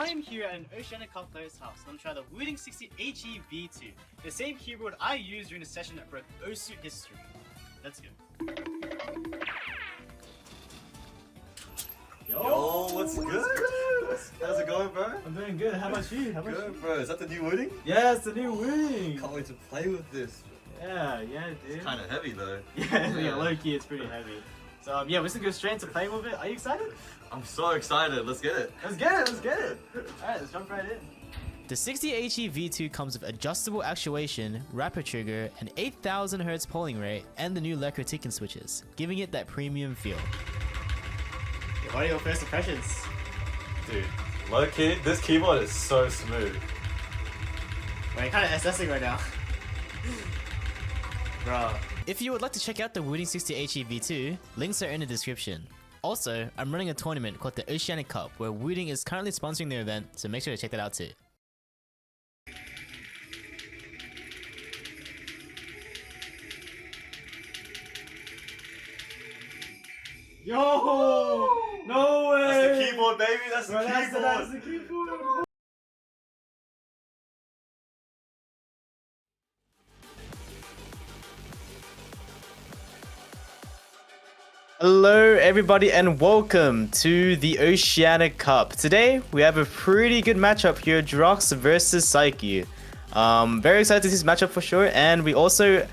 I am here at an Oceanic Cup player's house and I'm trying the Wooting 60 HEV2, the same keyboard I used during the session that broke OSU history. Let's go. Yo, what's good? How's it going, bro? I'm doing good. How about you? Good, bro. Is that the new Wooting? Yeah, it's the new Wing. Can't wait to play with this. Yeah, dude. It's kind of heavy though. Yeah, low key, it's pretty heavy. So yeah, we're just gonna go straight into playing with it. Are you excited? I'm so excited. Let's get it. Let's get it. Alright, let's jump right in. The 60HE V2 comes with adjustable actuation, rapid trigger, an 8000 Hz polling rate, and the new Lecker ticking switches, giving it that premium feel. What are your first impressions? Dude, low key, this keyboard is so smooth. We're kind of assessing right now. Bro. If you would like to check out the Wooting 60HE V2, links are in the description. Also, I'm running a tournament called the Oceanic Cup where Wooting is currently sponsoring the event, so make sure to check that out too. Yo! No way! That's the keyboard, baby. That's the Bro, keyboard. That's the keyboard. Hello everybody and welcome to the Oceanic Cup. Today we have a pretty good matchup here, Drox versus Saiyku. Very excited to see this matchup for sure, and we also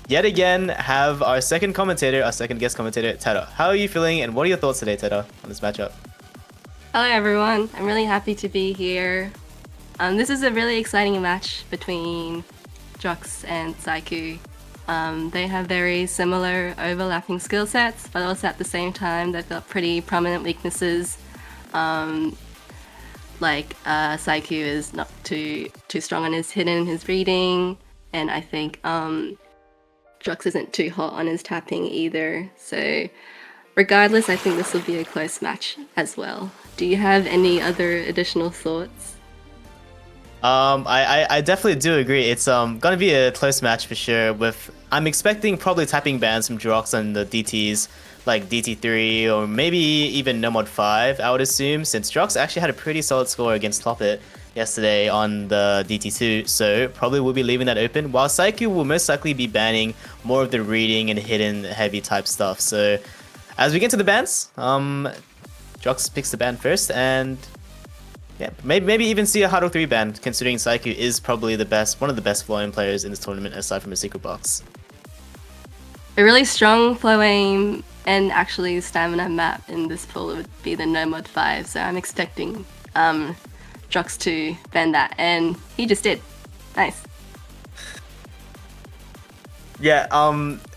yet again have our second guest commentator, Teta. How are you feeling and what are your thoughts today, Teta, on this matchup? Hello everyone, I'm really happy to be here. This is a really exciting match between Drox and Saiyku. They have very similar overlapping skill sets, but also at the same time they've got pretty prominent weaknesses. Saiyku is not too strong on his hidden, his reading, and I think Drox isn't too hot on his tapping either. So regardless, I think this will be a close match as well. Do you have any other additional thoughts? I definitely do agree. It's gonna be a close match for sure. I'm expecting probably tapping bans from Drox on the DTs like DT3 or maybe even No Mod 5, I would assume, since Drox actually had a pretty solid score against Toppet yesterday on the DT2, so probably will be leaving that open, while Saiyku will most likely be banning more of the reading and hidden heavy type stuff. So as we get to the bans, Drox picks the ban first, and yeah, maybe even see a Huddle 3 ban, considering Saiyku is probably one of the best flow aim players in this tournament aside from a secret box. A really strong flow aim and actually stamina map in this pool would be the No Mod 5, so I'm expecting Drox to ban that, and he just did. Nice. Yeah,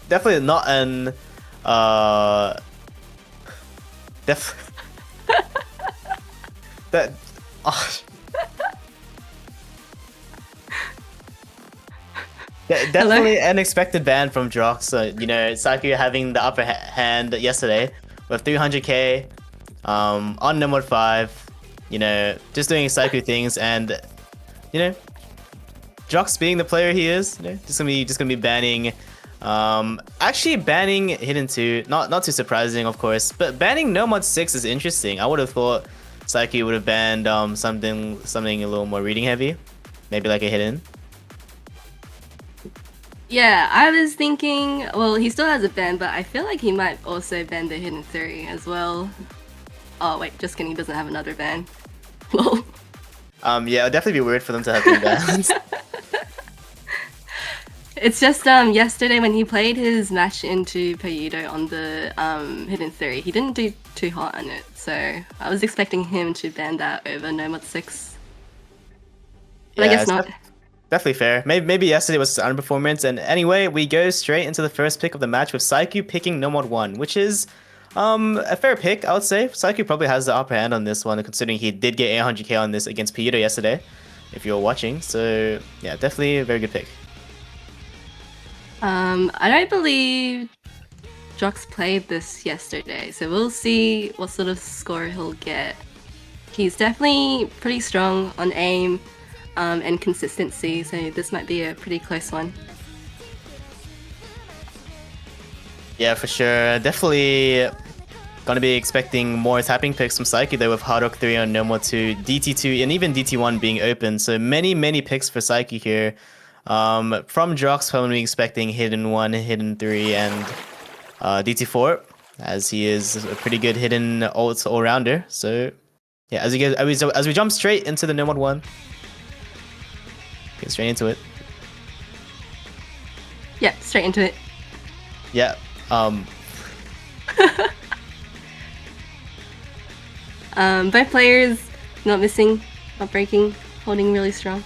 definitely not an that. Oh. Definitely an expected ban from Drox. You know, Saiyku having the upper hand yesterday with 300k on No Mod 5. You know, just doing Saiyku things, and you know, Drox being the player he is, you know, just gonna be banning. Actually banning Hidden 2, not too surprising, of course, but banning No Mod 6 is interesting. I would have thought Saiyku would have banned something a little more reading heavy, maybe like a Hidden. Yeah, I was thinking, well, he still has a ban, but I feel like he might also ban the Hidden 3 as well. Oh wait, just kidding, he doesn't have another ban. Lol. Yeah, it'd definitely be weird for them to have three bans. It's just yesterday when he played his match into Payudo on the Hidden 3, he didn't do too hot on it, so I was expecting him to ban that over No Mod 6. But Yeah, I guess not. Definitely fair. Maybe yesterday was an underperformance, and anyway, we go straight into the first pick of the match with Saiyku picking No Mod 1, which is a fair pick, I would say. Saiyku probably has the upper hand on this one, considering he did get 800k on this against Payudo yesterday, if you're watching, so yeah, definitely a very good pick. I don't believe Drox played this yesterday, so we'll see what sort of score he'll get. He's definitely pretty strong on aim and consistency, so this might be a pretty close one. Yeah, for sure. Definitely Gonna be expecting more tapping picks from Saiyku though, with Hard Rock 3 on No More 2, DT2, and even DT1 being open. So many picks for Saiyku here. From Drox, probably expecting Hidden 1, Hidden 3, and DT4, as he is a pretty good hidden ult all-rounder. So yeah, as we jump straight into the No More 1, get straight into it. Yeah, straight into it. Yeah. Both players not missing, not breaking, holding really strong.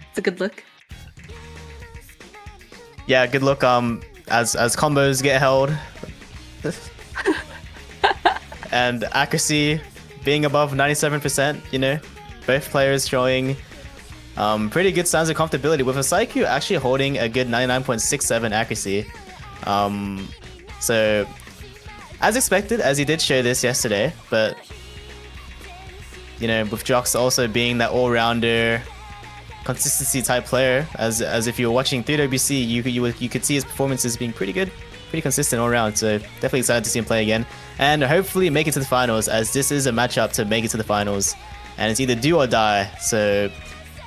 It's a good look. Yeah, good look. As combos get held, and accuracy being above 97%. You know, both players showing pretty good signs of comfortability, with a Saiyku actually holding a good 99.67 accuracy. So as expected, as he did show this yesterday, but you know, with Drox also being that all-rounder consistency type player, as if you were watching 3WC, you could see his performances being pretty good, pretty consistent all around. So definitely excited to see him play again, and hopefully make it to the finals, as this is a matchup to make it to the finals, and it's either do or die. So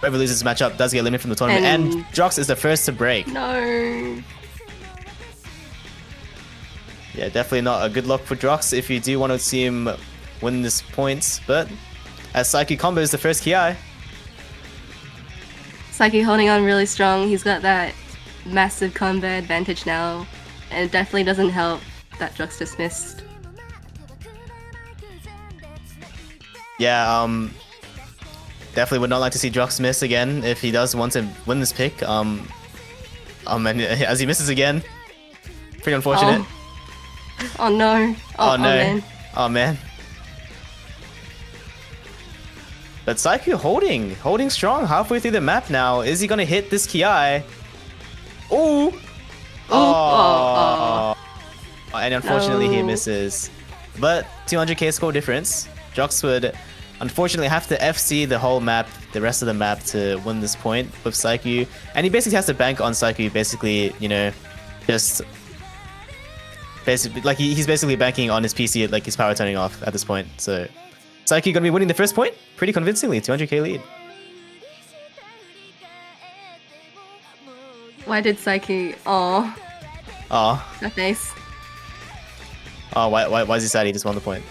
whoever loses this matchup does get eliminated from the tournament, and Drox is the first to break. No. Yeah, definitely not a good look for Drox if you do want to see him win this points, but as Saiyku combos the first Ki. Saiyku holding on really strong. He's got that massive combo advantage now, and it definitely doesn't help that Drox just missed. Yeah, definitely would not like to see Drox miss again if he does want to win this pick. And as he misses again, pretty unfortunate. Oh no. Oh no. Man. Oh man. But Saiyku holding strong halfway through the map now. Is he gonna hit this Ki? Ooh! Oh! And unfortunately he misses. But 200k score difference. Drox would unfortunately have to FC the whole map, the rest of the map, to win this point with Saiyku. And he basically has to bank on Saiyku, basically, you know, just basically like he's basically banking on his PC, like his power turning off at this point. So Saiyku gonna be winning the first point pretty convincingly, 200k lead. Why did Saiyku? Oh, that face. Oh, why is he sad? He just won the point.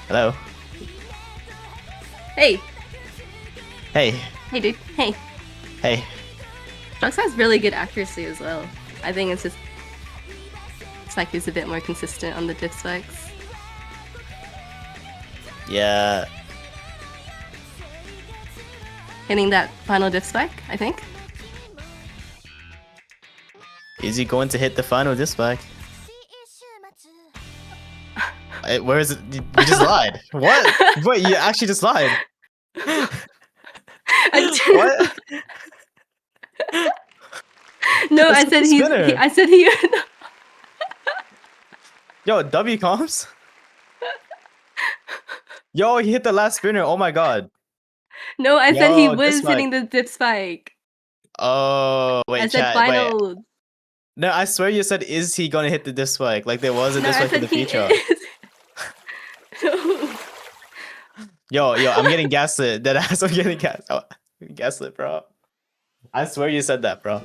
Hello. Hey. Hey. Hey, dude. Hey. Hey. Drox has really good accuracy as well. I think it's just Saiku's a bit more consistent on the diff spikes. Yeah. Hitting that final diff spike, I think. Is he going to hit the final diff spike? Where is it? You just lied. What? Wait, you actually just lied. What? No, I said I said he. Yo, W comms? Yo, he hit the last spinner. Oh my god. No, I said he Yo, was this hitting the dip spike. Oh, wait, I said chat, final. wait. No, I swear you said, is he gonna hit the diff spike? Like there was a No, diff I spike in said the he future. is. No. Yo, I'm getting gaslit. Deadass, I'm getting gaslit, bro. I swear you said that, bro.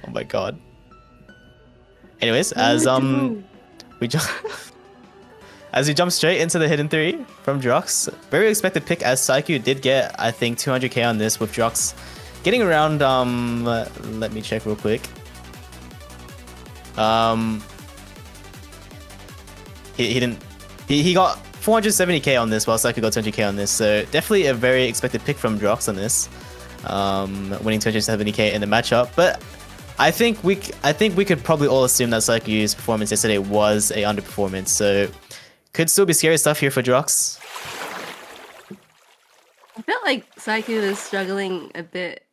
Oh my god. Anyways, as we jump as we jump straight into the hidden 3 from Drox, very expected pick, as Saiyku did get, I think, 200k on this, with Drox getting around let me check real quick. He got 470k on this, while Saiyku got 200k on this, so definitely a very expected pick from Drox on this, winning 270k in the matchup. But I think we could probably all assume that Saiku's performance yesterday was a underperformance, so could still be scary stuff here for Drox. I felt like Saiyku was struggling a bit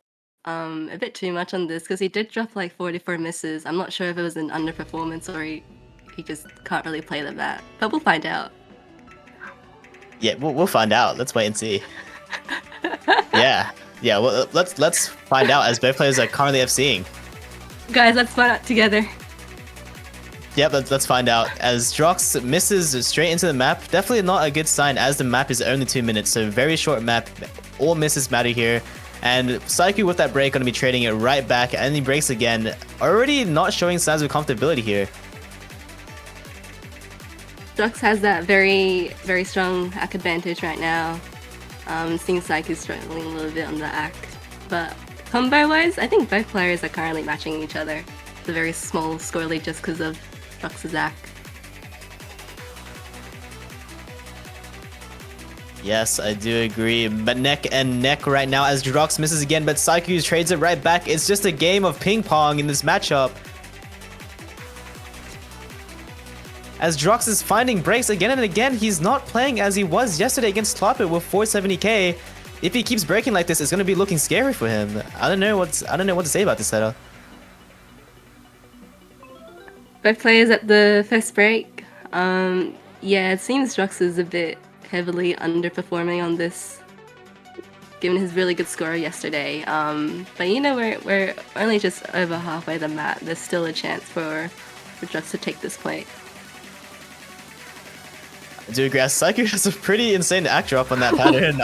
too much on this, because he did drop like 44 misses. I'm not sure if it was an underperformance or he just can't really play the map, but we'll find out. Yeah, we'll find out. Let's wait and see. Yeah. Well, let's find out, as both players are currently FCing. Guys, let's find out together. Yep, let's find out. As Drox misses straight into the map, definitely not a good sign as the map is only 2 minutes, so very short map. All misses matter here. And Saiyku with that break going to be trading it right back, and he breaks again. Already not showing signs of comfortability here. Drox has that very, very strong hack advantage right now. Seeing Saiyku struggling a little bit on the hack. But combo-wise, I think both players are currently matching each other. It's a very small score lead just because of Drox's hack. Yes, I do agree. But neck and neck right now as Drox misses again, but Saiyku trades it right back. It's just a game of ping pong in this matchup. As Drox is finding breaks again and again, he's not playing as he was yesterday against Tlopit with 470k. If he keeps breaking like this, it's gonna be looking scary for him. I don't know what to say about this setup. Both players at the first break. Yeah, it seems Drox is a bit heavily underperforming on this, given his really good score yesterday. But you know, we're only just over halfway the map. There's still a chance for Drox to take this point. I do agree. Saiyku has a pretty insane act drop on that pattern.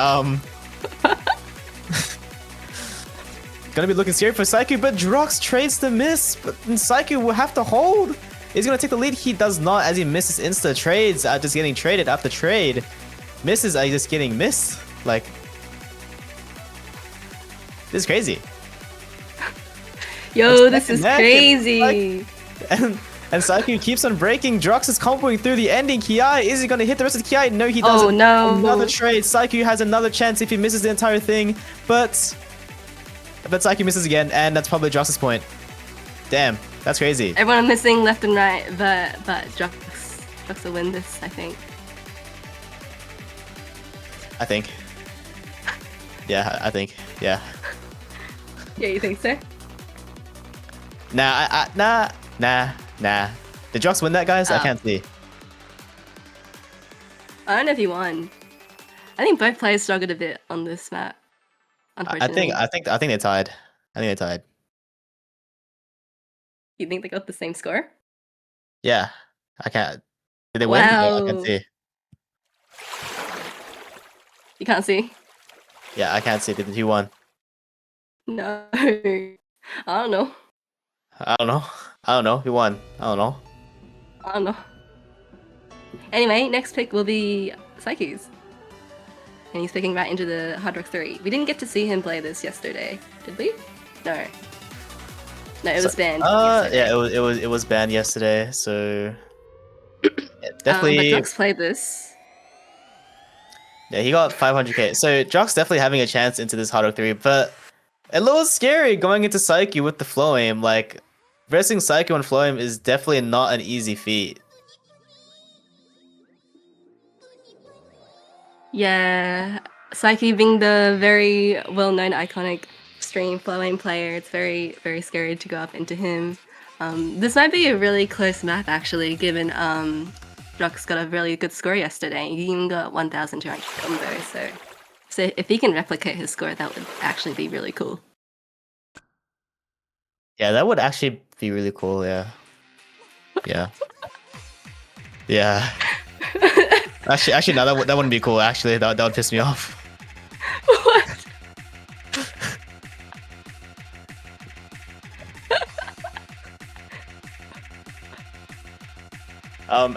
Gonna be looking scary for Saiyku, but Drox trades the miss, but Saiyku will have to hold. He's gonna take the lead. He does not, as he misses insta trades, just getting traded after trade. Misses are just getting missed. Like, this is crazy. Yo, this is crazy. And Saiyku keeps on breaking. Drox is comboing through the ending Ki. Is he going to hit the rest of the Ki? No, he doesn't. Oh, no. Another trade. Saiyku has another chance if he misses the entire thing. But Saiyku misses again, and that's probably Drox's point. Damn, that's crazy. Everyone missing left and right, but Drox will win this, I think. Yeah, I think. Yeah. Yeah, you think so? Nah. Did Drox win that, guys? I can't see. I don't know if he won. I think both players struggled a bit on this map. Unfortunately. I think they tied. You think they got the same score? Yeah. I can't. Did they win? Wow. No, I can't see. You can't see? Yeah, I can't see. Who won? No. I don't know. I don't know. Who won? I don't know. Anyway, next pick will be Saiyku's. And he's picking right into the Hard Rock 3. We didn't get to see him play this yesterday, did we? No. No, it was banned. Yeah, it was banned yesterday, so definitely. But Drox played this. Yeah, he got 500k. So Drox definitely having a chance into this Hard Rock 3, but a little scary going into Saiyku with the flow aim. Like, versing Saiyku on flow aim is definitely not an easy feat. Yeah, Saiyku being the very well-known iconic stream flow aim player, it's very, very scary to go up into him. This might be a really close map actually, given Drox got a really good score yesterday. He even got 1,200 combo, so if he can replicate his score, that would actually be really cool. Yeah, that would actually be really cool. Yeah. Actually, no, that wouldn't be cool. Actually, that would piss me off. What?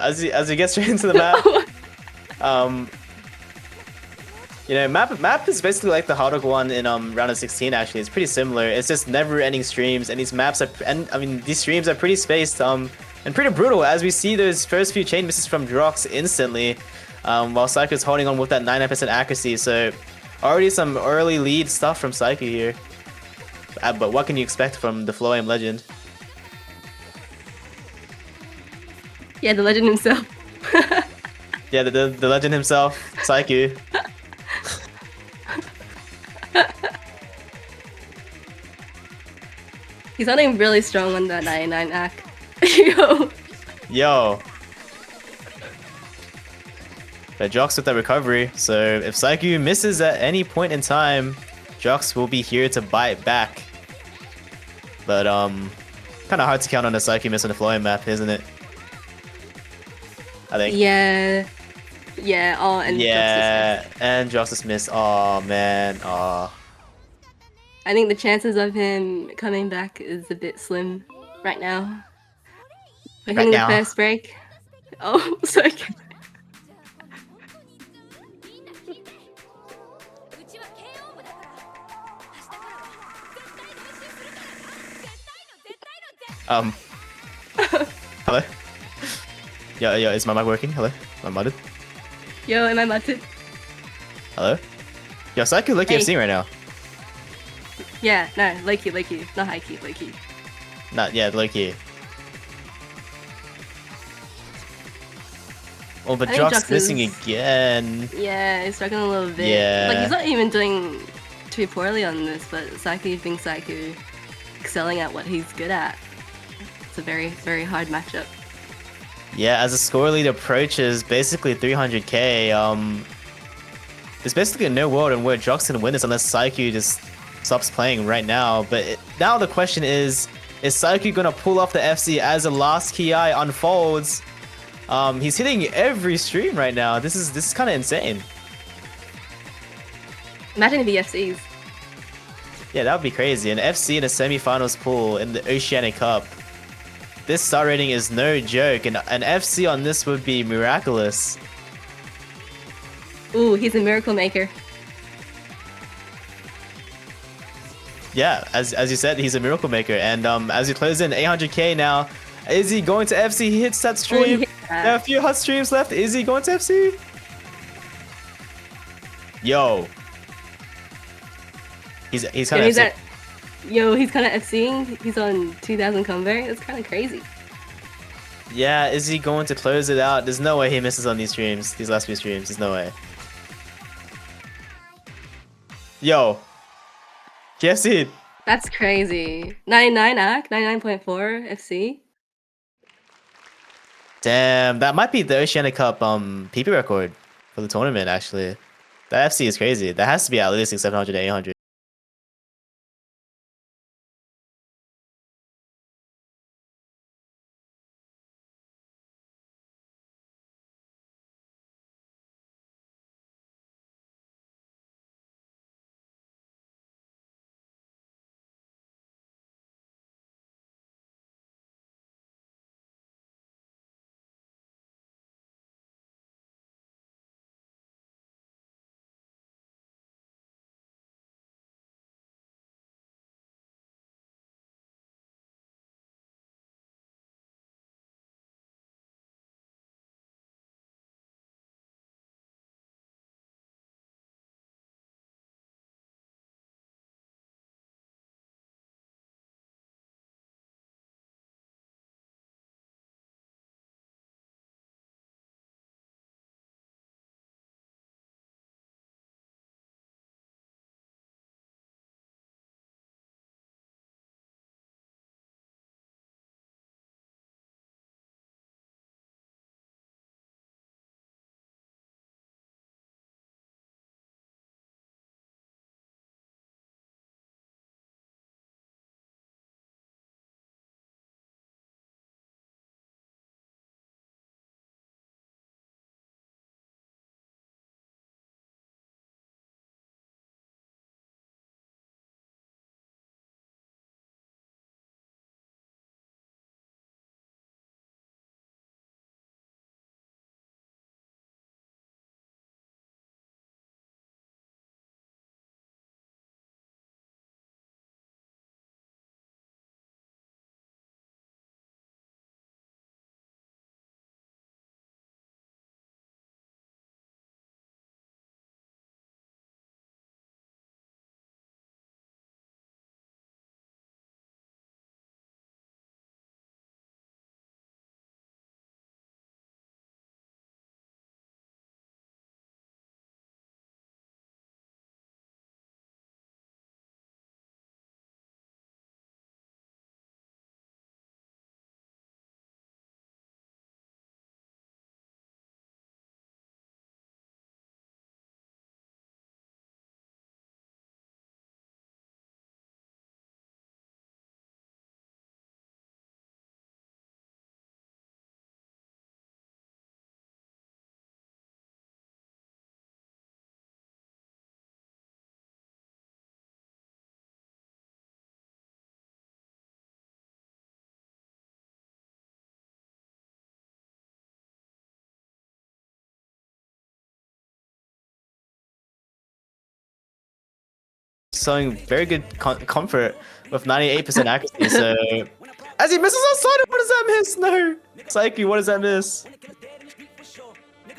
As he gets straight into the map, you know, map is basically like the Hard Rock one in round of 16. Actually, it's pretty similar. It's just never-ending streams, and these maps are, these streams are pretty spaced, and pretty brutal. As we see those first few chain misses from Drox instantly, while Saiyku is holding on with that 99% accuracy. So already some early lead stuff from Saiyku here. But what can you expect from the flow aim legend? Yeah, the legend himself. Yeah, the legend himself, Saiyku. He's holding really strong on that 99 act. Yo. But Drox with that recovery, so if Saiyku misses at any point in time, Drox will be here to bite back. But kind of hard to count on a Saiyku miss on the flowing map, isn't it? I think. Yeah. Yeah. Oh, and Drox just Yeah, missed. and Drox just missed. Oh man. Oh. I think the chances of him coming back is a bit slim right now. We're Right hitting the now. first break. Oh, sorry. Um. Hello. Yo, is my mic working? Hello. Am I muted? Yo, am I muted? Hello. Yo, Saiyku low key Hey. FC right now. Yeah, no, low key, not high key, low key. Not yet, low key. Oh, but I think Drox Drox missing is- again. Yeah, he's struggling a little bit. Yeah. Like he's not even doing too poorly on this, but Saiyku being Saiyku, excelling at what he's good at. It's a very, very hard matchup. Yeah, as the score lead approaches basically 300k, there's basically no world in where Drox can win this unless Saiyku just stops playing right now. But now the question is Saiyku gonna pull off the FC as the last Ki unfolds? He's hitting every stream right now. This is kind of insane. Imagine if he FCs. Yeah, that would be crazy. An FC in a semi-finals pool in the Oceanic Cup. This star rating is no joke, and an FC on this would be miraculous. Ooh, he's a miracle maker. Yeah, as you said, he's a miracle maker. And as he closes in 800k now, is he going to FC? He hits that Oh, he stream. hit that. There are a few hot streams left. Is he going to FC? Yo. He's kind Yo, of he's FC. at, yo, he's kind of FCing. He's on 2000 combo. That's kind of crazy. Yeah, is he going to close it out? There's no way he misses on these streams. These last few streams. There's no way. Yo. KFC. That's crazy. 99 ACK, 99.4 FC. Damn, that might be the Oceanic Cup PP record for the tournament actually. That FC is crazy. That has to be at least 700 to 800. showing very good comfort with 98% accuracy. So as he misses outside, what does that miss? No, Saiyku, what does that miss?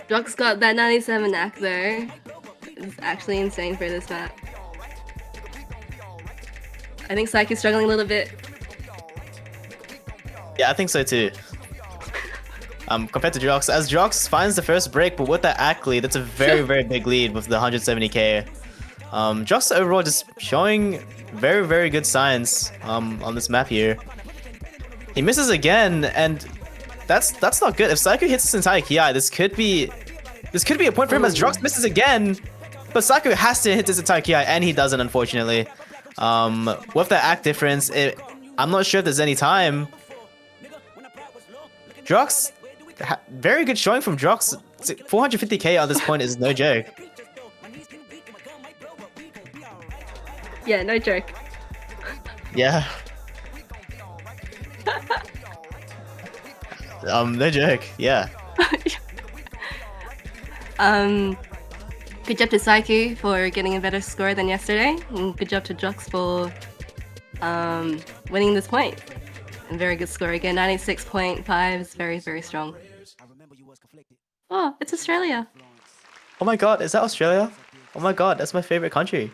Drox got that 97 act though. It's actually insane for this map. I think Saiyku's struggling a little bit. Yeah, I think so too. Compared to Drox, as Drox finds the first break, but with that act lead, that's a very, very big lead with the 170k. Drox overall just showing very, very good signs on this map here. He misses again, and that's not good. If Saiyku hits this entire Ki, this could be a point for him as Drox misses again. But Saiyku has to hit this entire Ki, and he doesn't, unfortunately. With the act difference, I'm not sure if there's any time. Drox, very good showing from Drox. 450k at this point is no joke. Yeah, no joke. Yeah. No joke. Yeah. Good job to Saiyku for getting a better score than yesterday, and good job to Drox for winning this point. And very good score again. 96.5 is very, very strong. Oh, it's Australia. Oh my god, is that Australia? Oh my god, that's my favorite country.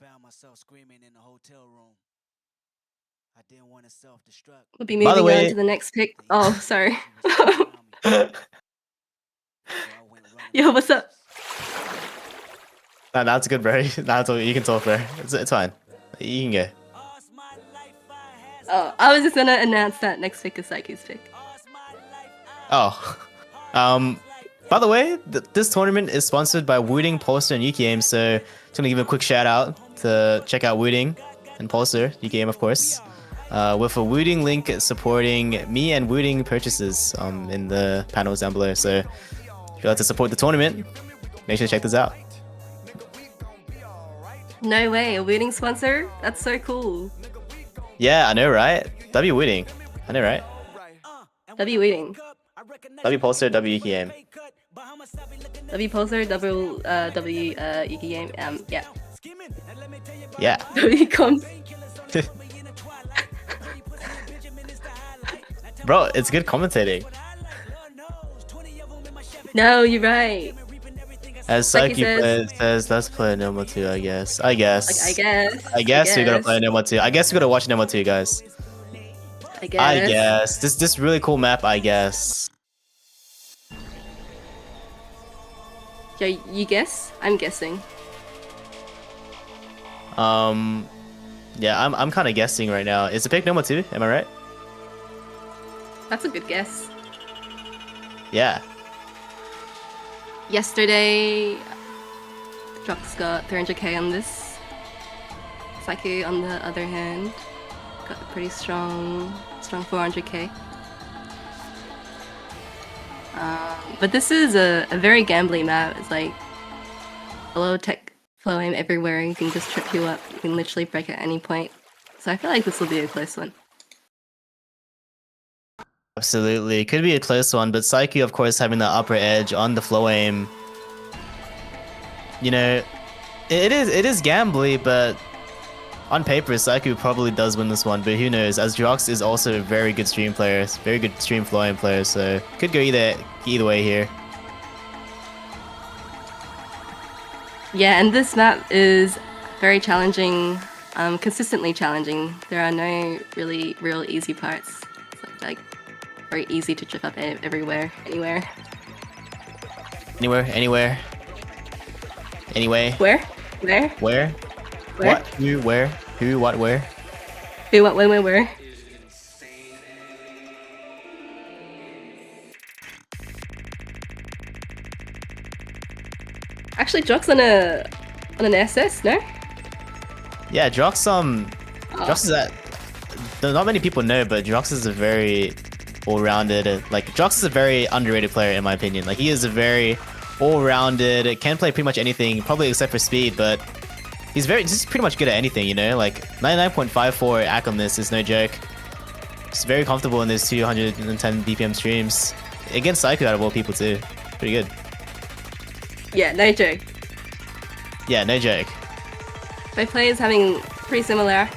Found myself screaming in the hotel room. I didn't want to self-destruct. We'll be moving on to the next pick. Oh, sorry. Yo, what's up? Nah, that's good, bro. That's all, you can talk, bro. It's fine. You can go. Oh, I was just gonna announce that next pick is Saiku's pick. Oh. By the way, this tournament is sponsored by Wooding, Polster, and Yuki, so just gonna give a quick shout out to check out Wooding and Polster, Yuki, of course. With a Wooding link supporting me and Wooding purchases in the panels down below. So if you'd like to support the tournament, make sure to check this out. No way, a Wooding sponsor? That's so cool. Yeah, I know, right? W Wooding. I know, right? W Wooding. W Polster, W Yuki Game. W Poser, W Yuki Game. Yeah. Yeah. W comes. Bro, it's good commentating. No, you're right. As Like Saiyku says, let's play Noma 2, I guess. I guess. Like, I guess we're gonna play Noma 2. I guess we're gonna watch Noma 2, guys. I guess. I guess. This really cool map, I guess. Yo, you guess? I'm guessing. Yeah, I'm kind of guessing right now. Is the pick Noma 2? Am I right? That's a good guess. Yeah. Yesterday, Drox got 300k on this. Saiyku, on the other hand, got a pretty strong 400k. But this is a very gambly map. It's like a low tech flow aim everywhere. You can just trip you up. You can literally break at any point. So I feel like this will be a close one. Absolutely. It could be a close one, but Saiyku, of course, having the upper edge on the flow aim. You know, it is gambly, but on paper, Saiyku probably does win this one, but who knows, as Drox is also a very good stream player, very good stream flow aim player, so could go either way here. Yeah, and this map is very challenging, consistently challenging. There are no really real easy parts. It's like very easy to trip up everywhere, anywhere. Anywhere. Anyway. Where? Where? What? Who? Where? Who? What? Where? Who? What? When? Where? Actually, Drox on an SS, no? Yeah, Drox. Drox is that. Not many people know, but Drox is a very all-rounded. Drox is a very underrated player in my opinion. Like, he is a very all-rounded. Can play pretty much anything, probably except for speed, but he's pretty much good at anything. You know, like 99.54 AC on this is no joke. He's very comfortable in those 210 BPM streams against Saiyku out of all people too. Pretty good. Yeah, no joke. Yeah, no joke. Both players having pretty similar.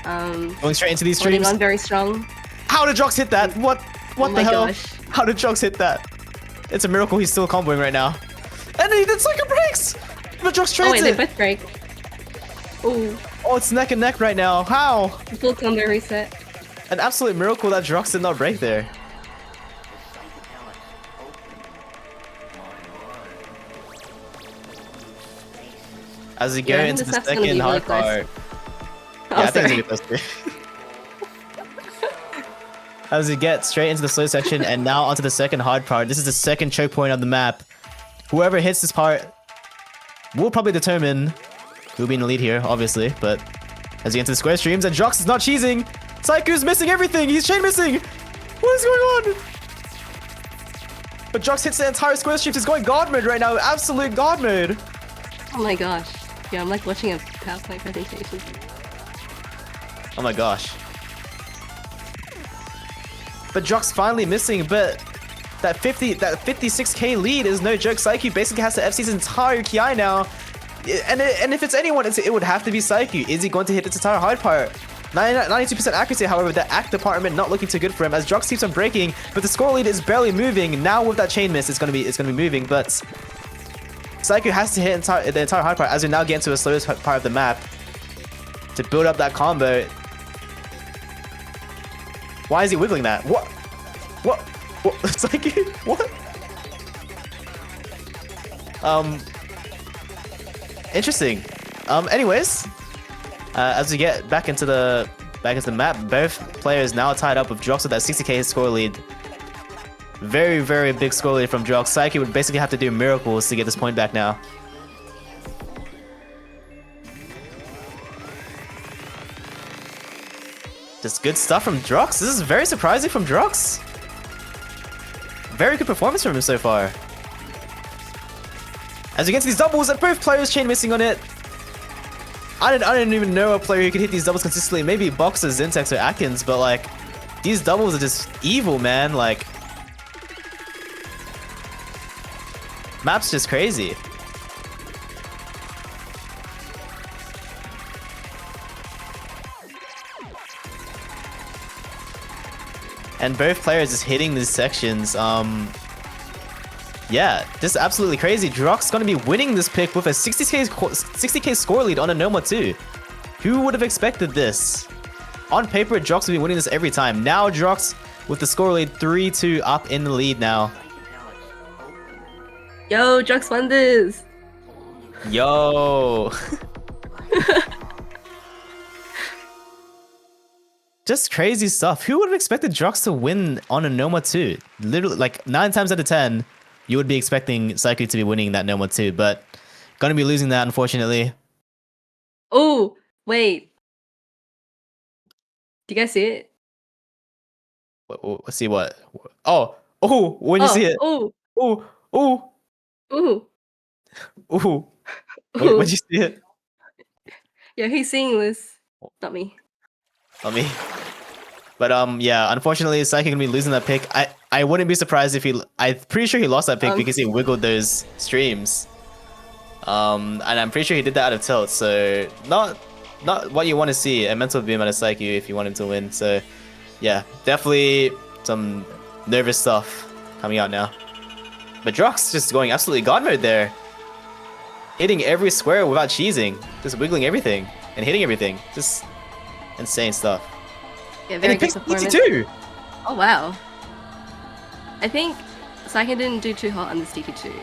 Going straight into these Holding streams. on very strong. How did Drox hit that? What Oh the my hell? gosh. How did Drox hit that? It's a miracle he's still comboing right now. And he did Saiyku breaks! But Drox Oh trades wait, they it! both break. Ooh, Oh, it's neck and neck right now. How? full combo reset. An absolute miracle that Drox did not break there. As we go Yeah, I think into this the snap's gonna be second really hard close. part. Oh, Yeah, I think it's sorry. gonna be close too. As we get straight into the slow section and now onto the second hard part. This is the second choke point of the map. Whoever hits this part will probably determine who'll be in the lead here, obviously. But as we get into the square streams and Drox is not cheesing, Saiku's missing everything. He's chain missing. What is going on? But Drox hits the entire square streams. He's going God mode right now. Absolute God mode. Oh my gosh. Yeah, I'm like watching a PowerPoint presentation. Oh my gosh. But Drox finally missing, but that 56k lead is no joke. Saiyku basically has to FC his entire Ki now. And if it's anyone, it would have to be Saiyku. Is he going to hit its entire hard part? 92% accuracy, however, the act department not looking too good for him as Drox keeps on breaking, but the score lead is barely moving. Now with that chain miss, it's gonna be moving, but Saiyku has to hit the entire hard part as we now get into the slowest part of the map to build up that combo. Why is he wiggling that? What? Saiyku? What? Interesting. Anyways, as we get back into the map, both players now tied up with Drox with that 60k score lead. Very, very big score lead from Drox. Saiyku would basically have to do miracles to get this point back now. Just good stuff from Drox. This is very surprising from Drox. Very good performance from him so far. As we get to these doubles, and both players chain missing on it. I didn't even know a player who could hit these doubles consistently. Maybe Boxer, Zintex, or Atkins, but like, these doubles are just evil, man. Like, map's just crazy. And both players just hitting these sections. Yeah, this is absolutely crazy. Drox gonna be winning this pick with a 60k score lead on a Noma too. Who would have expected this? On paper, Drox would be winning this every time. Now Drox with the score lead 3-2 up in the lead now. Yo, Drox won this! Yo! Just crazy stuff. Who would have expected Drox to win on a Noma 2? Literally, like 9 times out of 10, you would be expecting Saiyku to be winning that Noma 2, but gonna be losing that, unfortunately. Oh, wait. Do you guys see it? Let's see what. Oh, when you see it. Oh, Oh. ooh. When you see it. Yeah, who's seeing this? Not me. Not me. But yeah, unfortunately, Saiyku gonna be losing that pick. I wouldn't be surprised if I'm pretty sure he lost that pick because he wiggled those streams. And I'm pretty sure he did that out of tilt. So not what you want to see. A mental beam out of Saiyku if you want him to win. So yeah, definitely some nervous stuff coming out now. But Drox just going absolutely god mode there, hitting every square without cheesing, just wiggling everything and hitting everything. Just insane stuff. Yeah, And very he good picks performance. DT2! Oh wow. I think Saiyku didn't do too hot on this DT2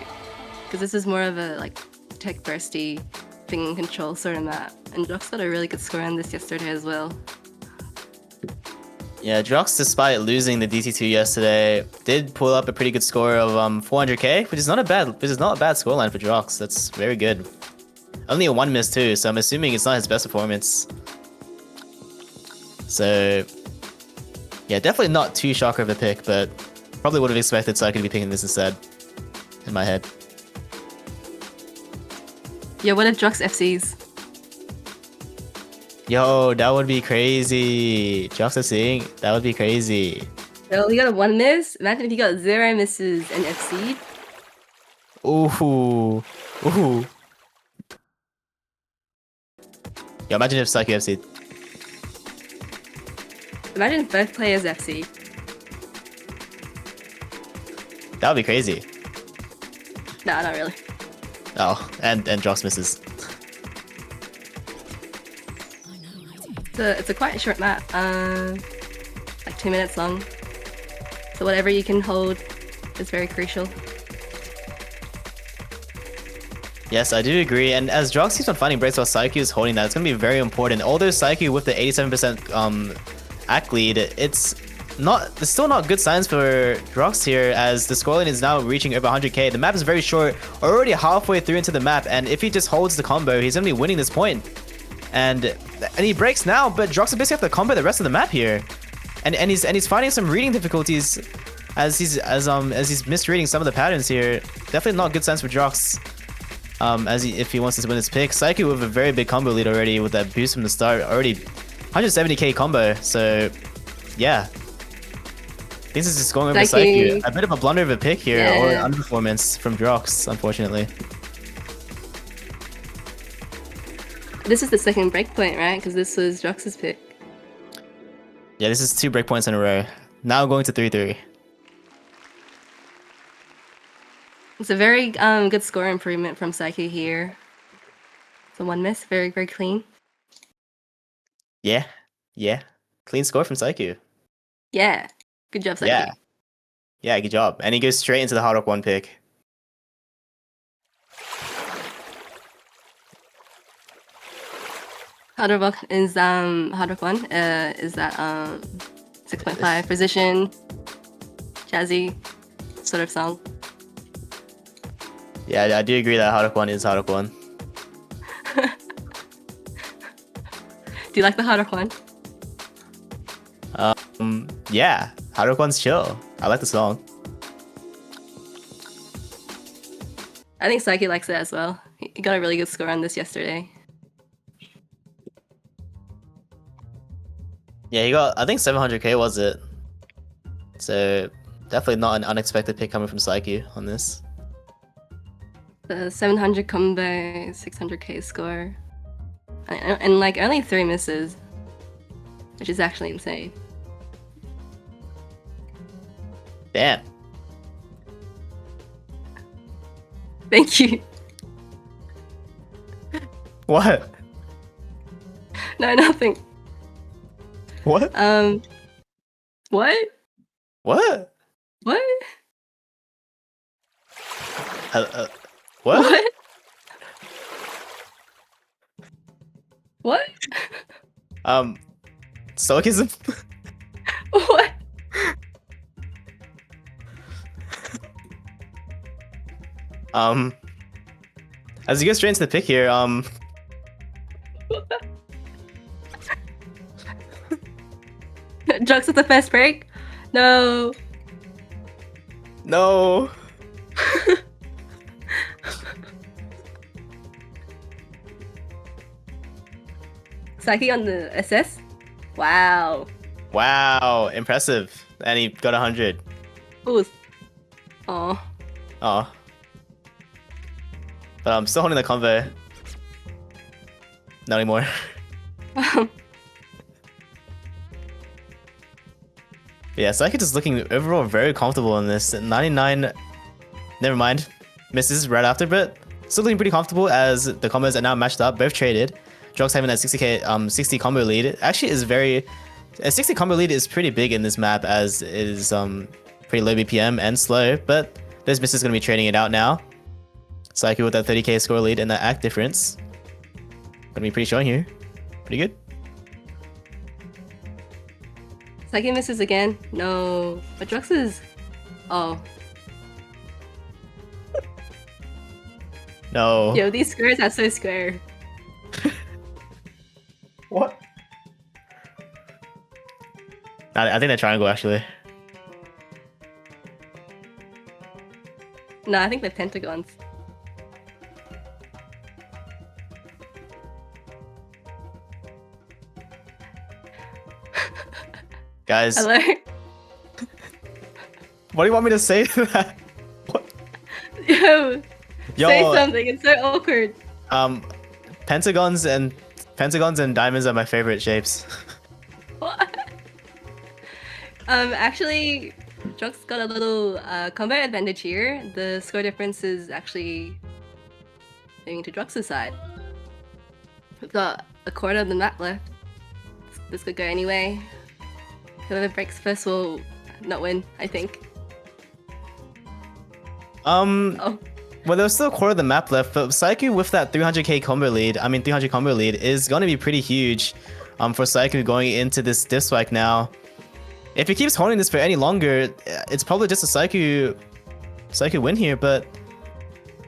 because this is more of a like tech bursty thing and control sort of map, and Drox got a really good score on this yesterday as well. Yeah, Drox, despite losing the DT2 yesterday, did pull up a pretty good score of 400k, which is not a bad scoreline for Drox. That's very good. Only a 1 miss too, so I'm assuming it's not his best performance. So yeah, definitely not too shocker of a pick, but probably would have expected Saiyku to be picking this instead. In my head. Yeah, what if Drox FCs? Yo, that would be crazy. Drox FCing, that would be crazy. So he got a 1 miss. Imagine if he got 0 misses and FC'd. Ooh. Ooh. Yo, imagine if Saiyku FC. Imagine if both players FC. That would be crazy. Nah, not really. Oh, and Drox misses. It's a quite short map. Like 2 minutes long. So whatever you can hold is very crucial. Yes, I do agree. And as Drox keeps on finding breaks while Saiyku is holding that, it's going to be very important. Although Saiyku with the 87% act lead, it's still not good signs for Drox here, as the scoreline is now reaching over 100k. The map is very short, already halfway through into the map, and if he just holds the combo, he's going to be winning this point. And he breaks now, but Drox will basically have to combo the rest of the map here. And he's finding some reading difficulties as he's misreading some of the patterns here. Definitely not good signs for Drox. If he wants to win his pick. Saiyku with a very big combo lead already with that boost from the start, already 170k combo. So yeah, this is just going over Saiyku. A bit of a blunder of a pick here, or underperformance from Drox, unfortunately. This is the second breakpoint, right? Because this was Drox's pick. Yeah, this is 2 breakpoints in a row. Now going to 3-3. It's a very good score improvement from Saiyku here. So 1 miss, very, very clean. Yeah. Clean score from Saiyku. Yeah. Good job, Saiyku. Yeah, good job. And he goes straight into the Hard Rock 1 pick. Hard Rock is Hard Rock 1 is that 6.5 position, jazzy sort of song. Yeah, I do agree that Hard Rock 1 is Hard Rock 1. Do you like the Hard Rock 1? Yeah, Hard Rock 1's chill. I like the song. I think Saiyku likes it as well. He got a really good score on this yesterday. Yeah, he got, I think 700k was it. So definitely not an unexpected pick coming from Saiyku on this. The 700 combo, 600k score. And like only 3 misses. Which is actually insane. Damn. Thank you. What? No, nothing. What? What? What? What? What? What? What? Stoicism? What? As you go straight into the pick here, Drox at the first break? No. no. Saiyku on the SS? Wow. Wow, impressive. And he got 100. Ooh. Oh. Oh. But I'm still holding the convo. Not anymore. Yeah, Saiyku just looking overall very comfortable in this. 99. Never mind. Misses right after, but still looking pretty comfortable as the combos are now matched up, both traded. Drox having that 60 combo lead actually is very. A 60 combo lead is pretty big in this map, as it is pretty low BPM and slow, but those misses going to be trading it out now. Saiyku with that 30k score lead and that act difference. Going to be pretty strong here. Pretty good. Saiyku misses again. No. But Drox is... Oh. No. Yo, these squares are so square. What? I think they're triangle actually. No, I think they're pentagons. Guys, Hello? what do you want me to say to that? What? Yo, Say something. It's so awkward. Pentagons and diamonds are my favorite shapes. What? Actually, Drox got a little combat advantage here. The score difference is actually moving to Drox's side. We've got a quarter of the map left. This could go anyway. Whoever breaks first will not win, I think. Oh. Well, there's still a quarter of the map left, but Saiyku with that 300 combo lead is going to be pretty huge for Saiyku going into this diff spike now. If he keeps holding this for any longer, it's probably just a Saiyku win here, but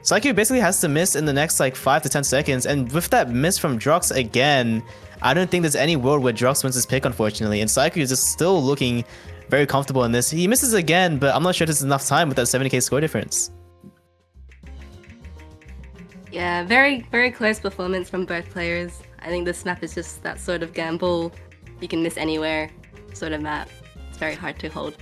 Saiyku basically has to miss in the next like 5 to 10 seconds, and with that miss from Drox again, I don't think there's any world where Drox wins this pick, unfortunately, and Saiyku is just still looking very comfortable in this. He misses again, but I'm not sure there's enough time with that 70k score difference. Yeah, very, very close performance from both players. I think this map is just that sort of gamble, you can miss anywhere sort of map. It's very hard to hold.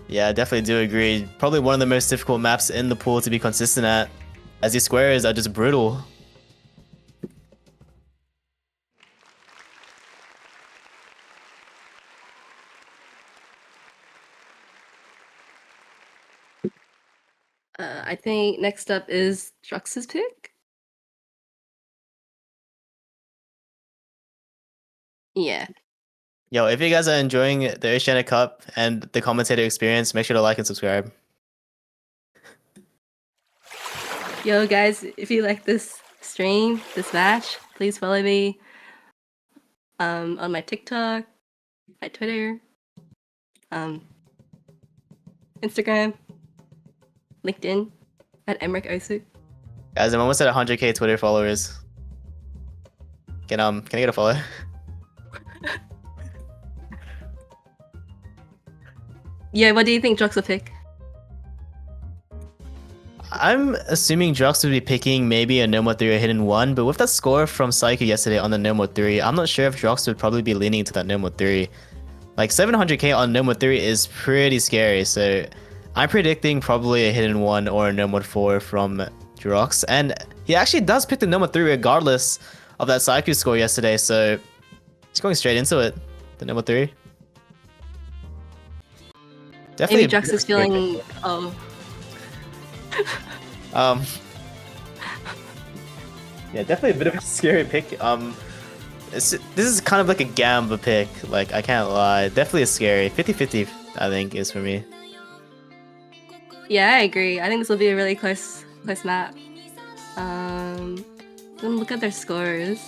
Yeah, I definitely do agree. Probably one of the most difficult maps in the pool to be consistent at, as these squares are just brutal. I think next up is Drox's pick. Yeah. Yo, if you guys are enjoying the Oceanic Cup and the commentator experience, make sure to like and subscribe. Yo guys, if you like this stream, this match, please follow me on my TikTok, my Twitter, Instagram, LinkedIn at @emricosu. Guys, I'm almost at 100k Twitter followers. Can I get a follow? Yeah, what do you think Drox will pick? I'm assuming Drox would be picking maybe a No More 3 or Hidden 1, but with that score from Saiyku yesterday on the No More 3, I'm not sure if Drox would probably be leaning to that No More 3. Like 700k on No More 3 is pretty scary, so I'm predicting probably a Hidden 1 or a No More 4 from Drox, and he actually does pick the No More 3 regardless of that Saiyku score yesterday, so he's going straight into it, the No More 3. Definitely Maybe Drox is feeling... Oh. Yeah, definitely a bit of a scary pick. This is kind of like a gamble pick, like, I can't lie. Definitely a scary. 50-50, I think, is for me. Yeah, I agree. I think this will be a really close map. Look at their scores.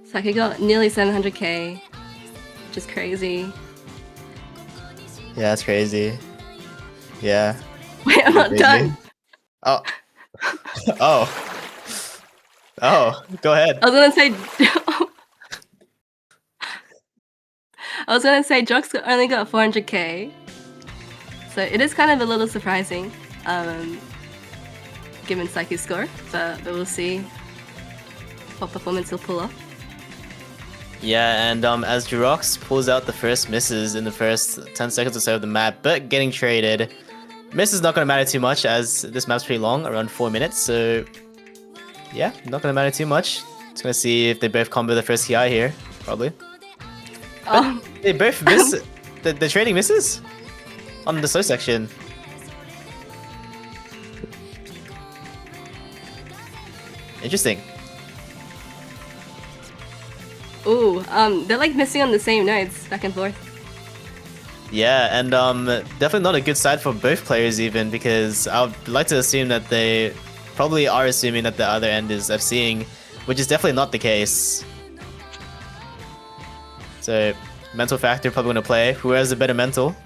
Saiyku got nearly 700k, which is crazy. Yeah, that's crazy. Yeah. Wait, I'm not done. Oh. Oh. Oh, go ahead. I was gonna say... I was gonna say Drox only got 400k. So it is kind of a little surprising, given Saiyku's score, but we'll see what performance he'll pull off. Yeah, and as Drox pulls out the first misses in the first 10 seconds or so of the map, but getting traded. Miss is not going to matter too much as this map's pretty long, around 4 minutes, so yeah, not going to matter too much. Just going to see if they both combo the first TI here, probably. Oh. But they both miss the trading misses on the slow section. Interesting. Ooh, they're like missing on the same nodes, back and forth. Yeah, and definitely not a good side for both players even, because I would like to assume that they probably are assuming that the other end is FCing, which is definitely not the case. So, mental factor probably going to play, who has a better mental.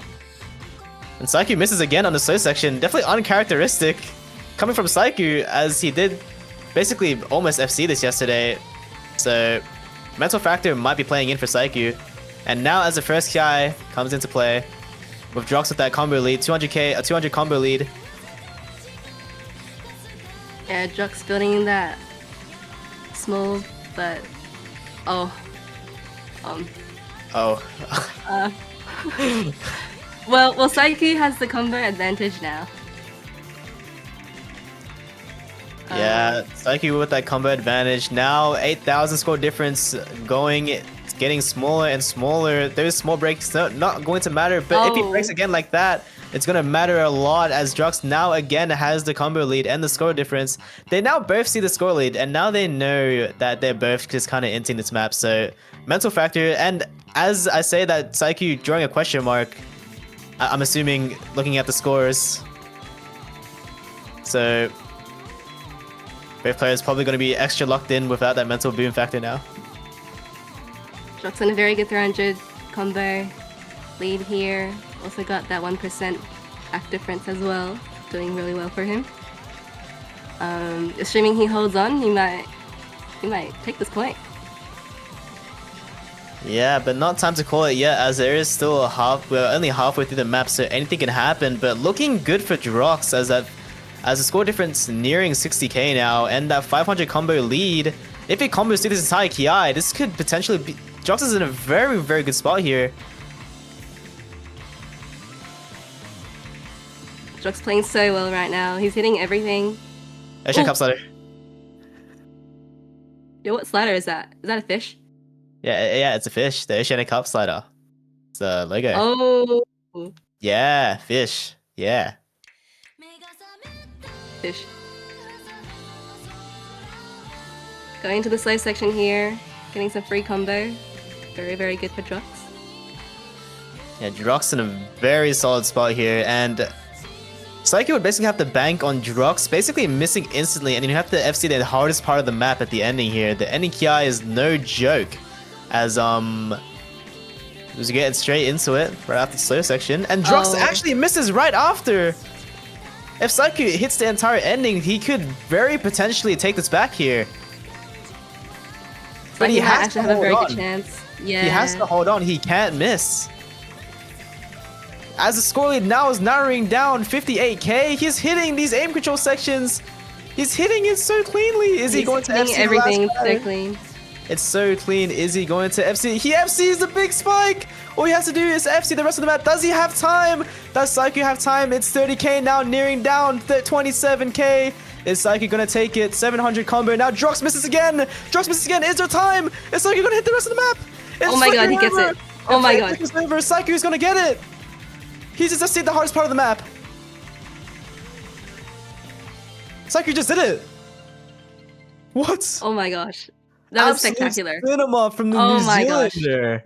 And Saiyku misses again on the slow section, definitely uncharacteristic, coming from Saiyku, as he did basically almost FC this yesterday. So, mental factor might be playing in for Saiyku. And now as the first Ki comes into play, with Drox with that combo lead, 200k, a 200 combo lead. Yeah, Drox building that small, but... Oh. Oh. Well, Saiyku has the combo advantage now. Yeah, Saiyku with that combo advantage. Now 8,000 score difference going, it's getting smaller and smaller. Those small breaks not going to matter, but if he breaks again like that, it's going to matter a lot as Drox now again has the combo lead and the score difference. They now both see the score lead and now they know that they're both just kind of inting this map. So mental factor, and as I say that Saiyku drawing a question mark, I'm assuming looking at the scores. So both players probably going to be extra locked in without that mental boom factor now. Drox in a very good 300 combo lead here. Also got that 1% act difference as well. Doing really well for him. Assuming he holds on, he might take this point. Yeah, but not time to call it yet, as there is still we're only halfway through the map, so anything can happen. But looking good for Drox as the score difference nearing 60k now, and that 500 combo lead. If it combos through this entire Ki, this could potentially be... Drox is in a very, very good spot here. Drox playing so well right now. He's hitting everything. Oceanic Cup slider. Yo, what slider is that? Is that a fish? Yeah, it's a fish. The Oceanic Cup slider. It's the logo. Oh. Yeah, fish. Yeah. Fish. Going to the slow section here. Getting some free combo. Very, very good for Drox. Yeah, Drox in a very solid spot here, and Saiyku would basically have to bank on Drox, basically missing instantly, and you have to FC the hardest part of the map at the ending here. The ending Ki is no joke, as was getting straight into it right after the slow section, and Drox actually misses right after. If Saiyku hits the entire ending, he could very potentially take this back here. But he has to have a very hold good on. chance. Yeah. He has to hold on. He can't miss. As the score lead now is narrowing down 58k, he's hitting these aim control sections. He's hitting it so cleanly. Is he going to FC everything? The last So clean. It's so clean. Is he going to FC? He FCs the big spike. All he has to do is FC the rest of the map. Does he have time? Does Saiyku have time? It's 30k now, nearing down 27k. Is Saiyku gonna take it? 700 combo. Now Drox misses again. Drox misses again. Is there time? Is Saiyku gonna hit the rest of the map? It's oh my god, he gets it. Oh my god. It's over. Saiyku's gonna get it. He's just hit the hardest part of the map. Saiyku just did it. What? Oh my gosh. That was spectacular. Cinema from the New Zealander.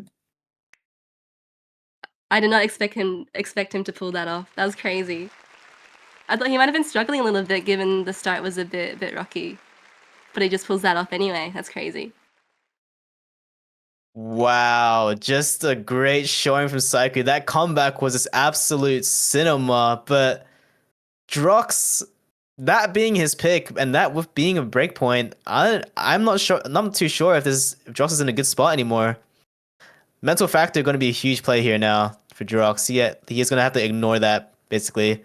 I did not expect him to pull that off. That was crazy. I thought he might have been struggling a little bit given the start was a bit rocky. But he just pulls that off anyway. That's crazy. Wow, just a great showing from Saiyku. That comeback was just absolute cinema, but Drox, that being his pick and that with being a breakpoint, I'm not sure. I'm not too sure if Drox is in a good spot anymore. Mental factor going to be a huge play here now for Drox. Yeah, he is going to have to ignore that basically.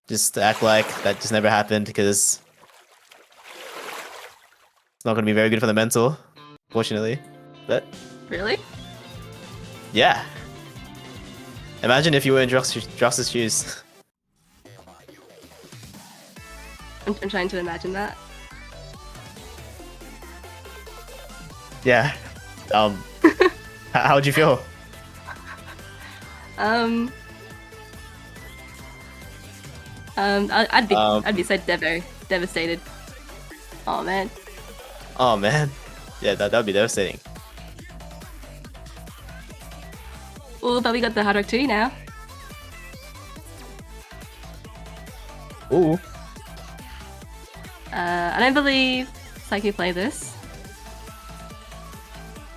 Just act like that just never happened because it's not going to be very good for the mental, fortunately. But really? Yeah. Imagine if you were in Drox's shoes. I'm trying to imagine that. Yeah. How would you feel? I'd be so devastated. Oh man. Oh man. Yeah, that would be devastating. Well, but we got the hard rock 2 now. Ooh. I don't believe Saiyku played this.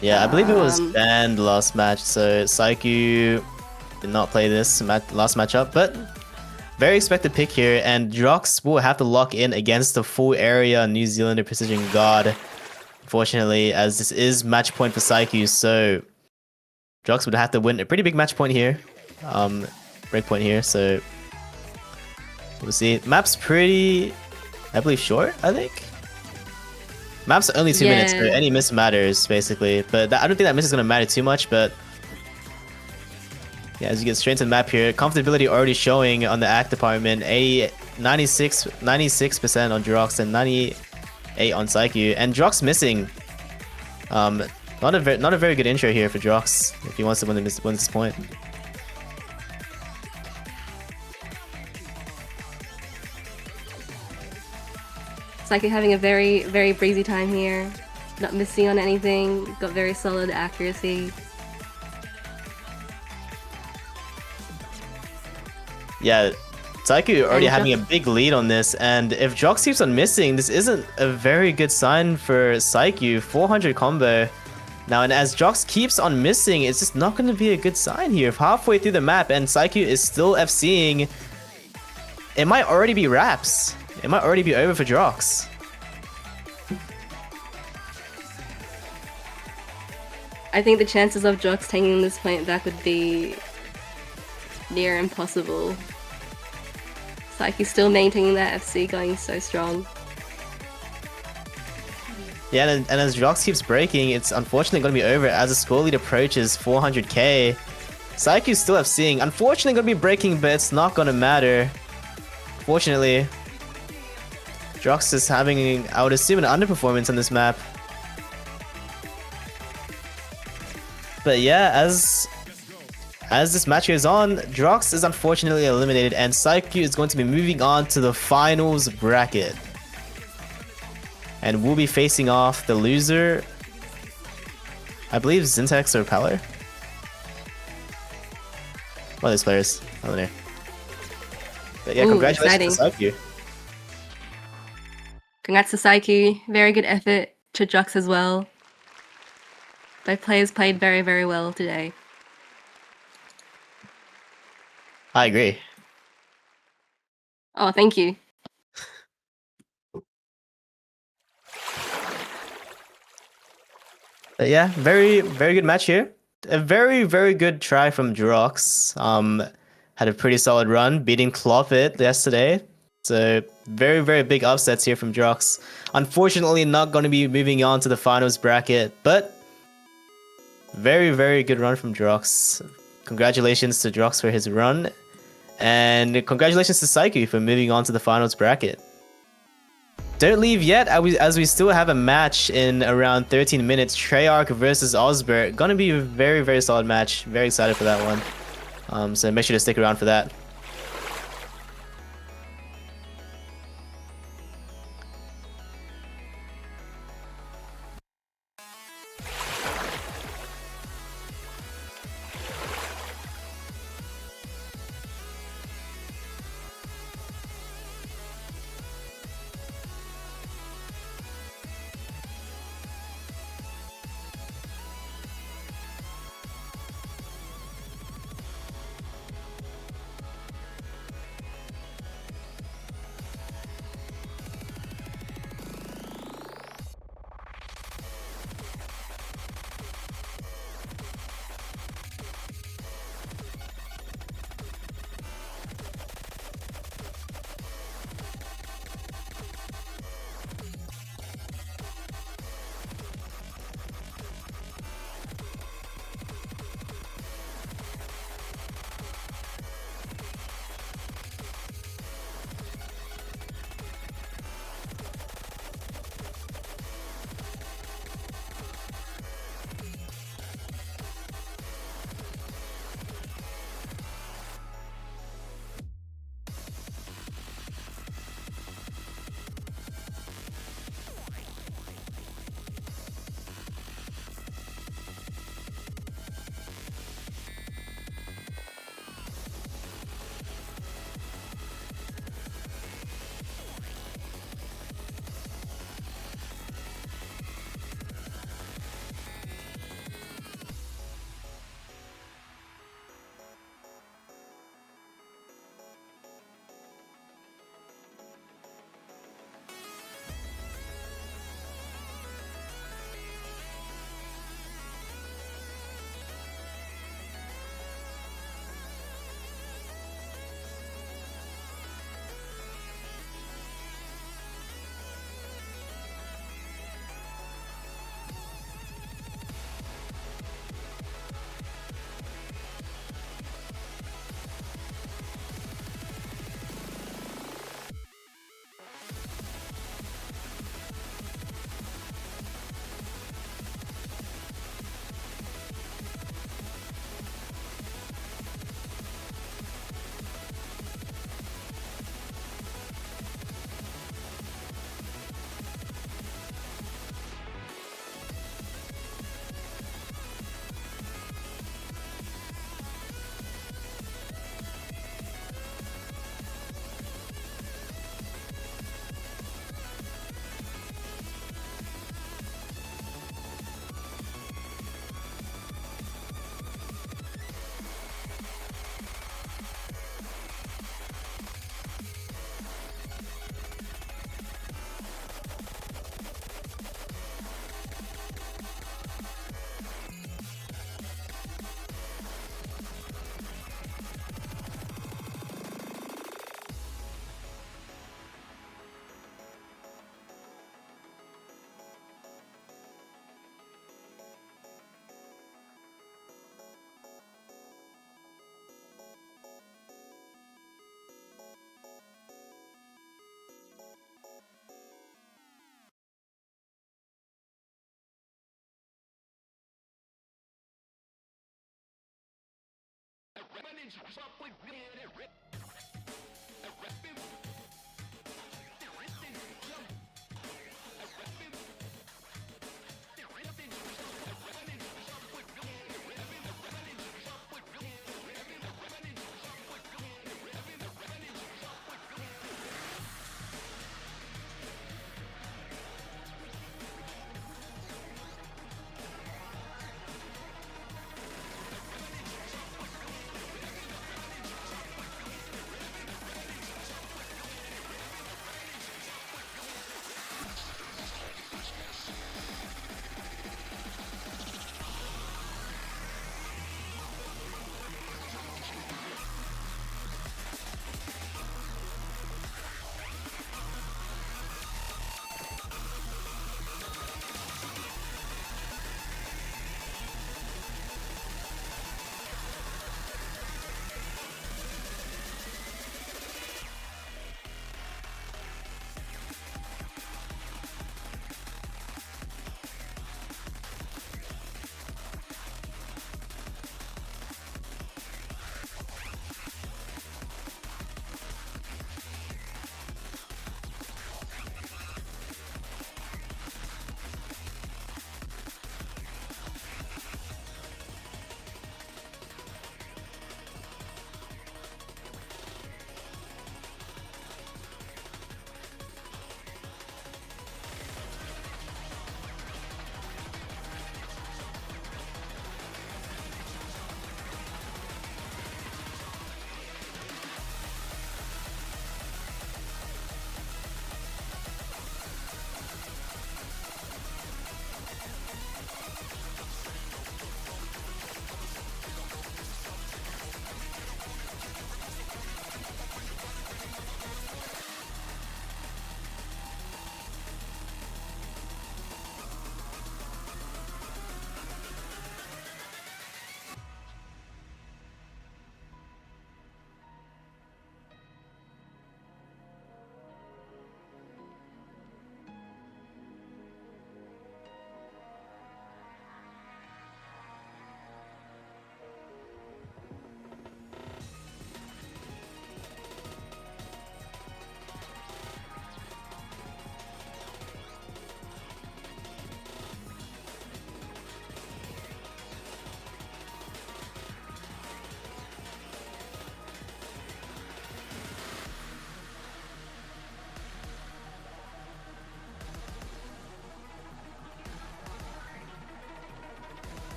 Yeah, I believe it was banned last match, so Saiyku did not play this last matchup, but very expected pick here, and Drox will have to lock in against the full area New Zealander Precision Guard, unfortunately, as this is match point for Saiyku, so Drox would have to win a pretty big match point here, break point here, so we'll see. Map's pretty, I believe, short, I think? Map's only 2 minutes, so any miss matters, basically. But I don't think that miss is going to matter too much, but Yeah, as you get straight to the map here, comfortability already showing on the act department. 96% on Drox and 98 on Saiyku, and Drox missing. Not a very good intro here for Drox if he wants to win this point. Saiyku having a very, very breezy time here. Not missing on anything. Got very solid accuracy. Yeah, Saiyku already And having a Drox- big lead on this, and if Drox keeps on missing, this isn't a very good sign for Saiyku. 400 combo. Now, and as Drox keeps on missing, it's just not going to be a good sign here. If halfway through the map and Saiyku is still FCing, it might already be wraps. It might already be over for Drox. I think the chances of Drox taking this point back would be near impossible. Saiyku's still maintaining that FC, going so strong. Yeah, and as Drox keeps breaking, it's unfortunately going to be over as the score lead approaches 400k. Saiyku's still FCing. Unfortunately going to be breaking, but it's not going to matter. Fortunately, Drox is having, I would assume, an underperformance on this map. But yeah, as this match goes on, Drox is unfortunately eliminated, and Saiyku is going to be moving on to the finals bracket. And we'll be facing off the loser, I believe Zintex or Paler. One of those players. I don't know. But yeah, Ooh, congratulations to Saiyku. Congrats to Saiyku. Very good effort to Drox as well. Both players played very, very well today. I agree. Oh, thank you. But yeah, very, very good match here. A very, very good try from Drox. Had a pretty solid run, beating Clopit yesterday. So very, very big upsets here from Drox. Unfortunately, not going to be moving on to the finals bracket, but very, very good run from Drox. Congratulations to Drox for his run, and congratulations to Saiyku for moving on to the finals bracket. Don't leave yet, as we still have a match in around 13 minutes. Treyarch versus Osbert. Gonna be a very, very solid match. Very excited for that one. So make sure to stick around for that.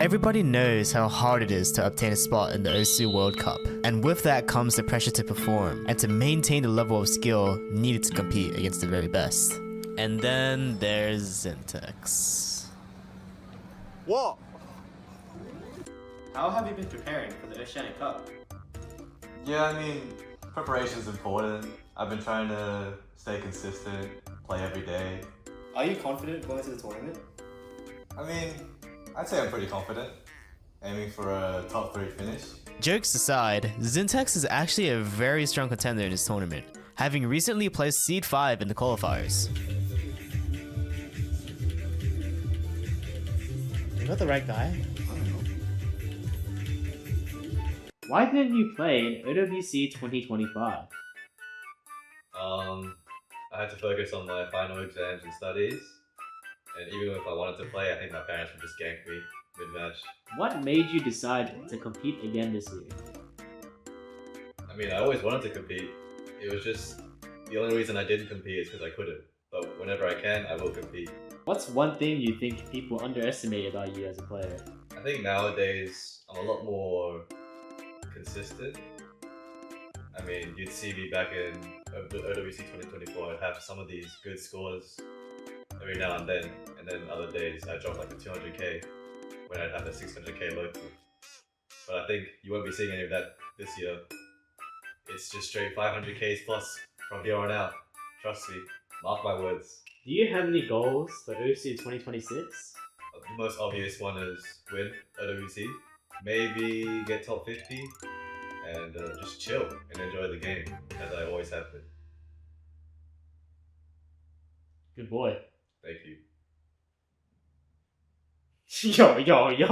Everybody knows how hard it is to obtain a spot in the Osu World Cup, and with that comes the pressure to perform and to maintain the level of skill needed to compete against the very best. And then there's Zintex. What? How have you been preparing for the Oceanic Cup? Yeah, I mean, preparation's important. I've been trying to stay consistent, play every day. Are you confident going to the tournament? I mean, I'd say I'm pretty confident. Aiming for a top 3 finish. Jokes aside, Zintex is actually a very strong contender in this tournament, having recently placed Seed 5 in the qualifiers. You're not the right guy? Why didn't you play in OWC 2025? I had to focus on my final exams and studies. And even if I wanted to play, I think my parents would just gank me mid-match. What made you decide to compete again this year? I mean, I always wanted to compete. It was just, the only reason I didn't compete is because I couldn't. But whenever I can, I will compete. What's one thing you think people underestimate about you as a player? I think nowadays, I'm a lot more consistent. I mean, you'd see me back in OWC 2024, I'd have some of these good scores every now and then other days I'd drop like a 200k when I'd have a 600k local. But I think you won't be seeing any of that this year. It's just straight 500ks plus from here on out. Trust me, mark my words. Do you have any goals for OC 2026? The most obvious one is win OWC, maybe get top 50, and just chill and enjoy the game, as I always have been. Good boy. Thank you. Yo, you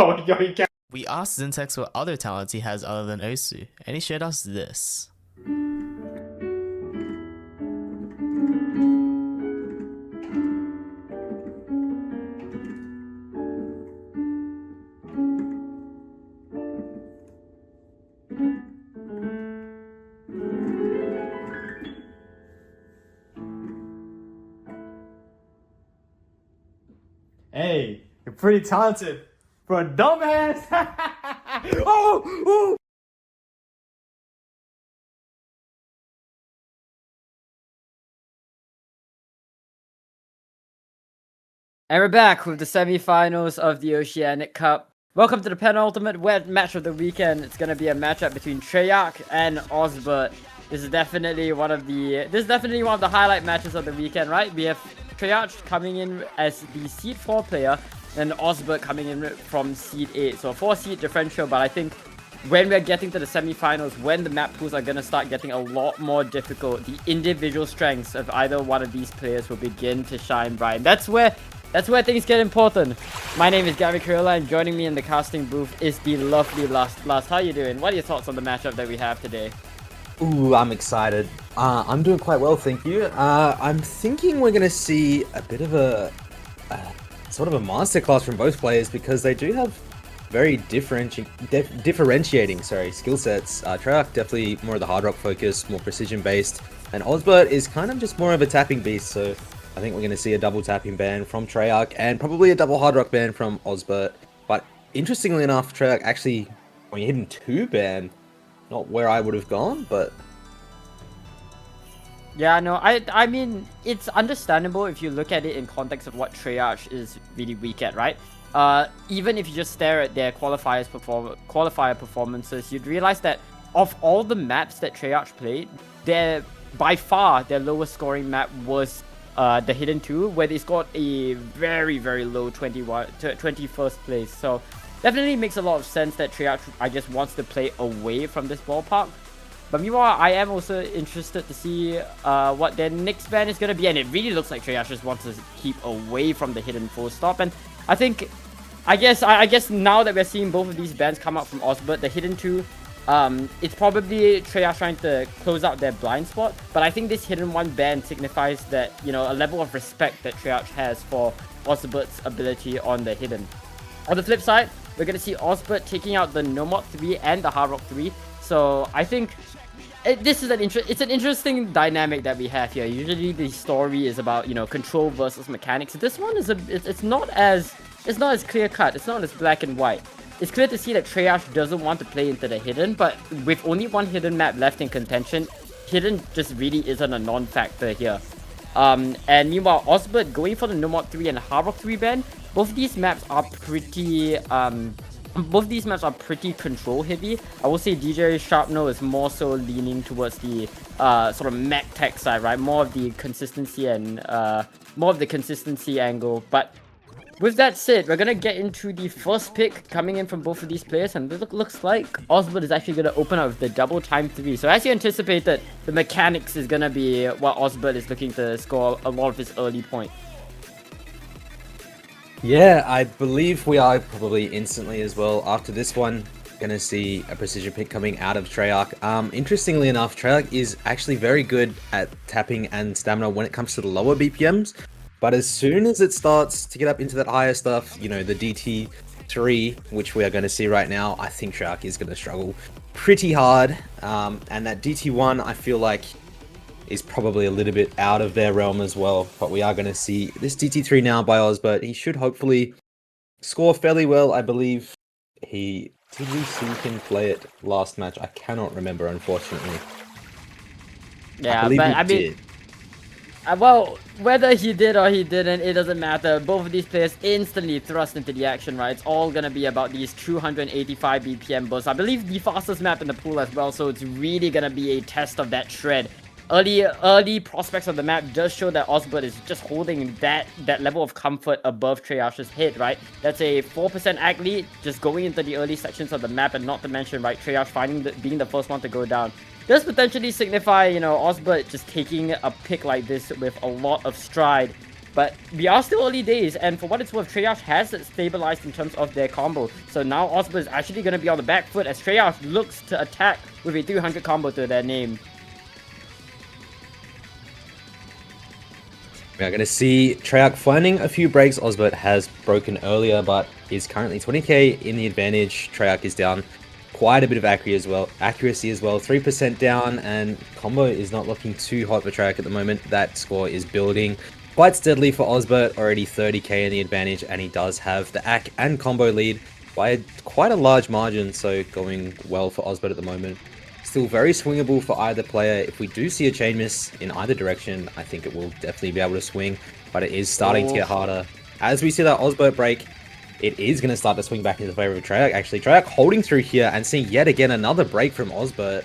can't. We asked Zintex what other talents he has other than Osu, and he showed us this. Hey, you're pretty talented for a dumbass. Oh! And we're back with the semi-finals of the Oceanic Cup. Welcome to the penultimate wet match of the weekend. It's gonna be a matchup between Treyarch and Osbert. This is definitely one of the highlight matches of the weekend, right? We have Treyarch coming in as the seed 4 player, and Osbert coming in from seed 8. So a 4-seed differential, but I think when we're getting to the semi-finals, when the map pools are gonna start getting a lot more difficult, the individual strengths of either one of these players will begin to shine bright. That's where things get important. My name is Gary Kurilla, and joining me in the casting booth is the lovely Lust. How you doing? What are your thoughts on the matchup that we have today? Ooh, I'm excited. I'm doing quite well, thank you. I'm thinking we're going to see a bit of a sort of a masterclass from both players, because they do have very differentiating skill sets. Treyarch definitely more of the hard rock focus, more precision based, and Osbert is kind of just more of a tapping beast. So I think we're going to see a double tapping ban from Treyarch and probably a double hard rock ban from Osbert. But interestingly enough, Treyarch actually only hidden 2 ban. Not where I would have gone, but yeah, no, I mean, it's understandable if you look at it in context of what Treyarch is really weak at, right? Even if you just stare at their qualifier performances, you'd realize that of all the maps that Treyarch played, by far their lowest scoring map was the Hidden 2, where they scored a very, very low 21st place. So definitely makes a lot of sense that Treyarch, I guess, wants to play away from this ballpark. But meanwhile, I am also interested to see what their next ban is going to be. And it really looks like Treyarch just wants to keep away from the Hidden full stop. And I guess now that we're seeing both of these bans come out from Osbert, the Hidden 2, it's probably Treyarch trying to close out their blind spot. But I think this Hidden 1 ban signifies that, you know, a level of respect that Treyarch has for Osbert's ability on the Hidden. On the flip side, we're going to see Osbert taking out the Nomad 3 and the Hard Rock 3. So I think this is an interesting dynamic that we have here. Usually the story is about, you know, control versus mechanics. This one is it's not as clear cut. It's not as black and white. it's clear to see that Treyarch doesn't want to play into the hidden, but with only one hidden map left in contention, hidden just really isn't a non-factor here. And meanwhile, Osbert going for the No Mod 3 and Hard Rock 3 ban, both these maps are pretty control heavy. I will say DJ Sharpno is more so leaning towards the sort of mech tech side, right? More of the consistency and more of the consistency angle. But with that said, we're gonna get into the first pick coming in from both of these players, and it looks like Osbert is actually gonna open up with the double time 3. So as you anticipated, the mechanics is gonna be what Osbert is looking to score a lot of his early point. Yeah, I believe we are probably instantly as well. After this one, gonna see a precision pick coming out of Treyarch. Interestingly enough, Treyarch is actually very good at tapping and stamina when it comes to the lower BPMs. But as soon as it starts to get up into that higher stuff, you know, the DT3, which we are going to see right now, I think Treyarch is going to struggle pretty hard. And that DT1, I feel like, is probably a little bit out of their realm as well. But we are going to see this DT3 now by Osbert. He should hopefully score fairly well. I believe did we see him play it last match? I cannot remember, unfortunately. Yeah, I mean, well, whether he did or he didn't, it doesn't matter. Both of these players instantly thrust into the action, right? It's all gonna be about these 285 BPM bursts. I believe the fastest map in the pool as well, so it's really gonna be a test of that shred. Early prospects of the map does show that Osbert is just holding that level of comfort above Treyarch's head, right? That's a 4% ag lead, just going into the early sections of the map, and not to mention, right, Treyarch being the first one to go down. Does potentially signify, you know, Osbert just taking a pick like this with a lot of stride. But we are still early days, and for what it's worth, Treyarch has stabilized in terms of their combo. So now Osbert is actually going to be on the back foot as Treyarch looks to attack with a 300 combo to their name. We are going to see Treyarch finding a few breaks. Osbert has broken earlier, but is currently 20k in the advantage. Treyarch is down quite a bit of accuracy as well, 3% down, and combo is not looking too hot for Treyarch at the moment. That score is building quite steadily for Osbert, already 30k in the advantage, and he does have the AC and combo lead by quite a large margin, so going well for Osbert at the moment. Still very swingable for either player. If we do see a chain miss in either direction, I think it will definitely be able to swing, but it is starting to get harder. As we see that Osbert break, it is going to start to swing back into the favor of Treyarch, actually. Treyarch holding through here and seeing yet again another break from Osbert.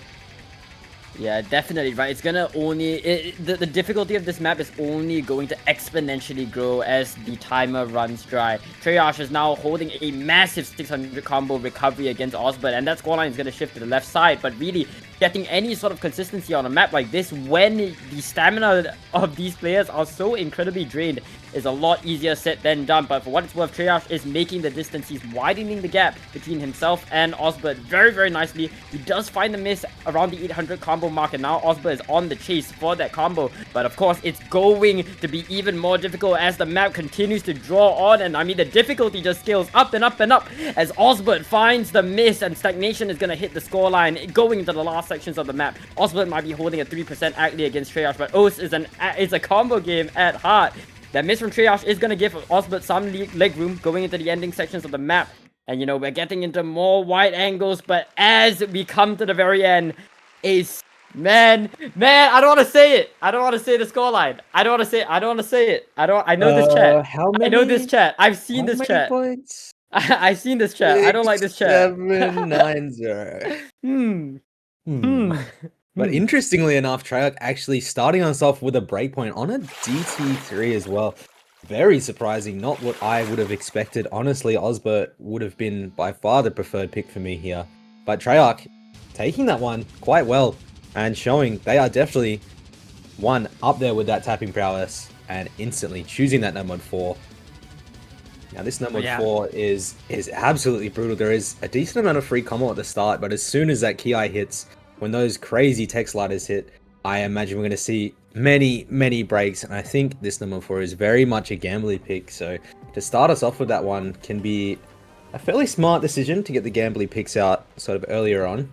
Yeah, definitely, right? It's gonna only... the difficulty of this map is only going to exponentially grow as the timer runs dry. Treyarch is now holding a massive 600 combo recovery against Osbert, and that scoreline is going to shift to the left side, but really getting any sort of consistency on a map like this when the stamina of these players are so incredibly drained is a lot easier said than done. But for what it's worth, Treyarch is making the distance. He's widening the gap between himself and Osbert very, very nicely. He does find the miss around the 800 combo mark, and now Osbert is on the chase for that combo. But of course, it's going to be even more difficult as the map continues to draw on, and I mean, the difficulty just scales up and up and up as Osbert finds the miss, and stagnation is going to hit the scoreline going into the last sections of the map. Osbert might be holding a 3% ackley against Treyarch, but Os is a combo game at heart. That miss from Treyarch is going to give Osbert some leg room going into the ending sections of the map. And, you know, we're getting into more wide angles, but as we come to the very end, Man, I don't want to say it. I don't want to say the scoreline. I know this chat. I know this chat. I've seen this chat. Points? I've seen this chat. I don't like this chat. 790. But interestingly enough, Treyarch actually starting us off with a breakpoint on a DT3 as well. Very surprising, not what I would have expected. Honestly, Osbert would have been by far the preferred pick for me here. But Treyarch taking that one quite well and showing they are definitely one up there with that tapping prowess and instantly choosing that No Mod 4. Now this No Mod 4 is absolutely brutal. There is a decent amount of free combo at the start, but as soon as that Ki hits, when those crazy tech sliders hit, I imagine we're going to see many breaks, and I think this No Mod 4 is very much a gambly pick, so to start us off with that one can be a fairly smart decision to get the gambly picks out sort of earlier on.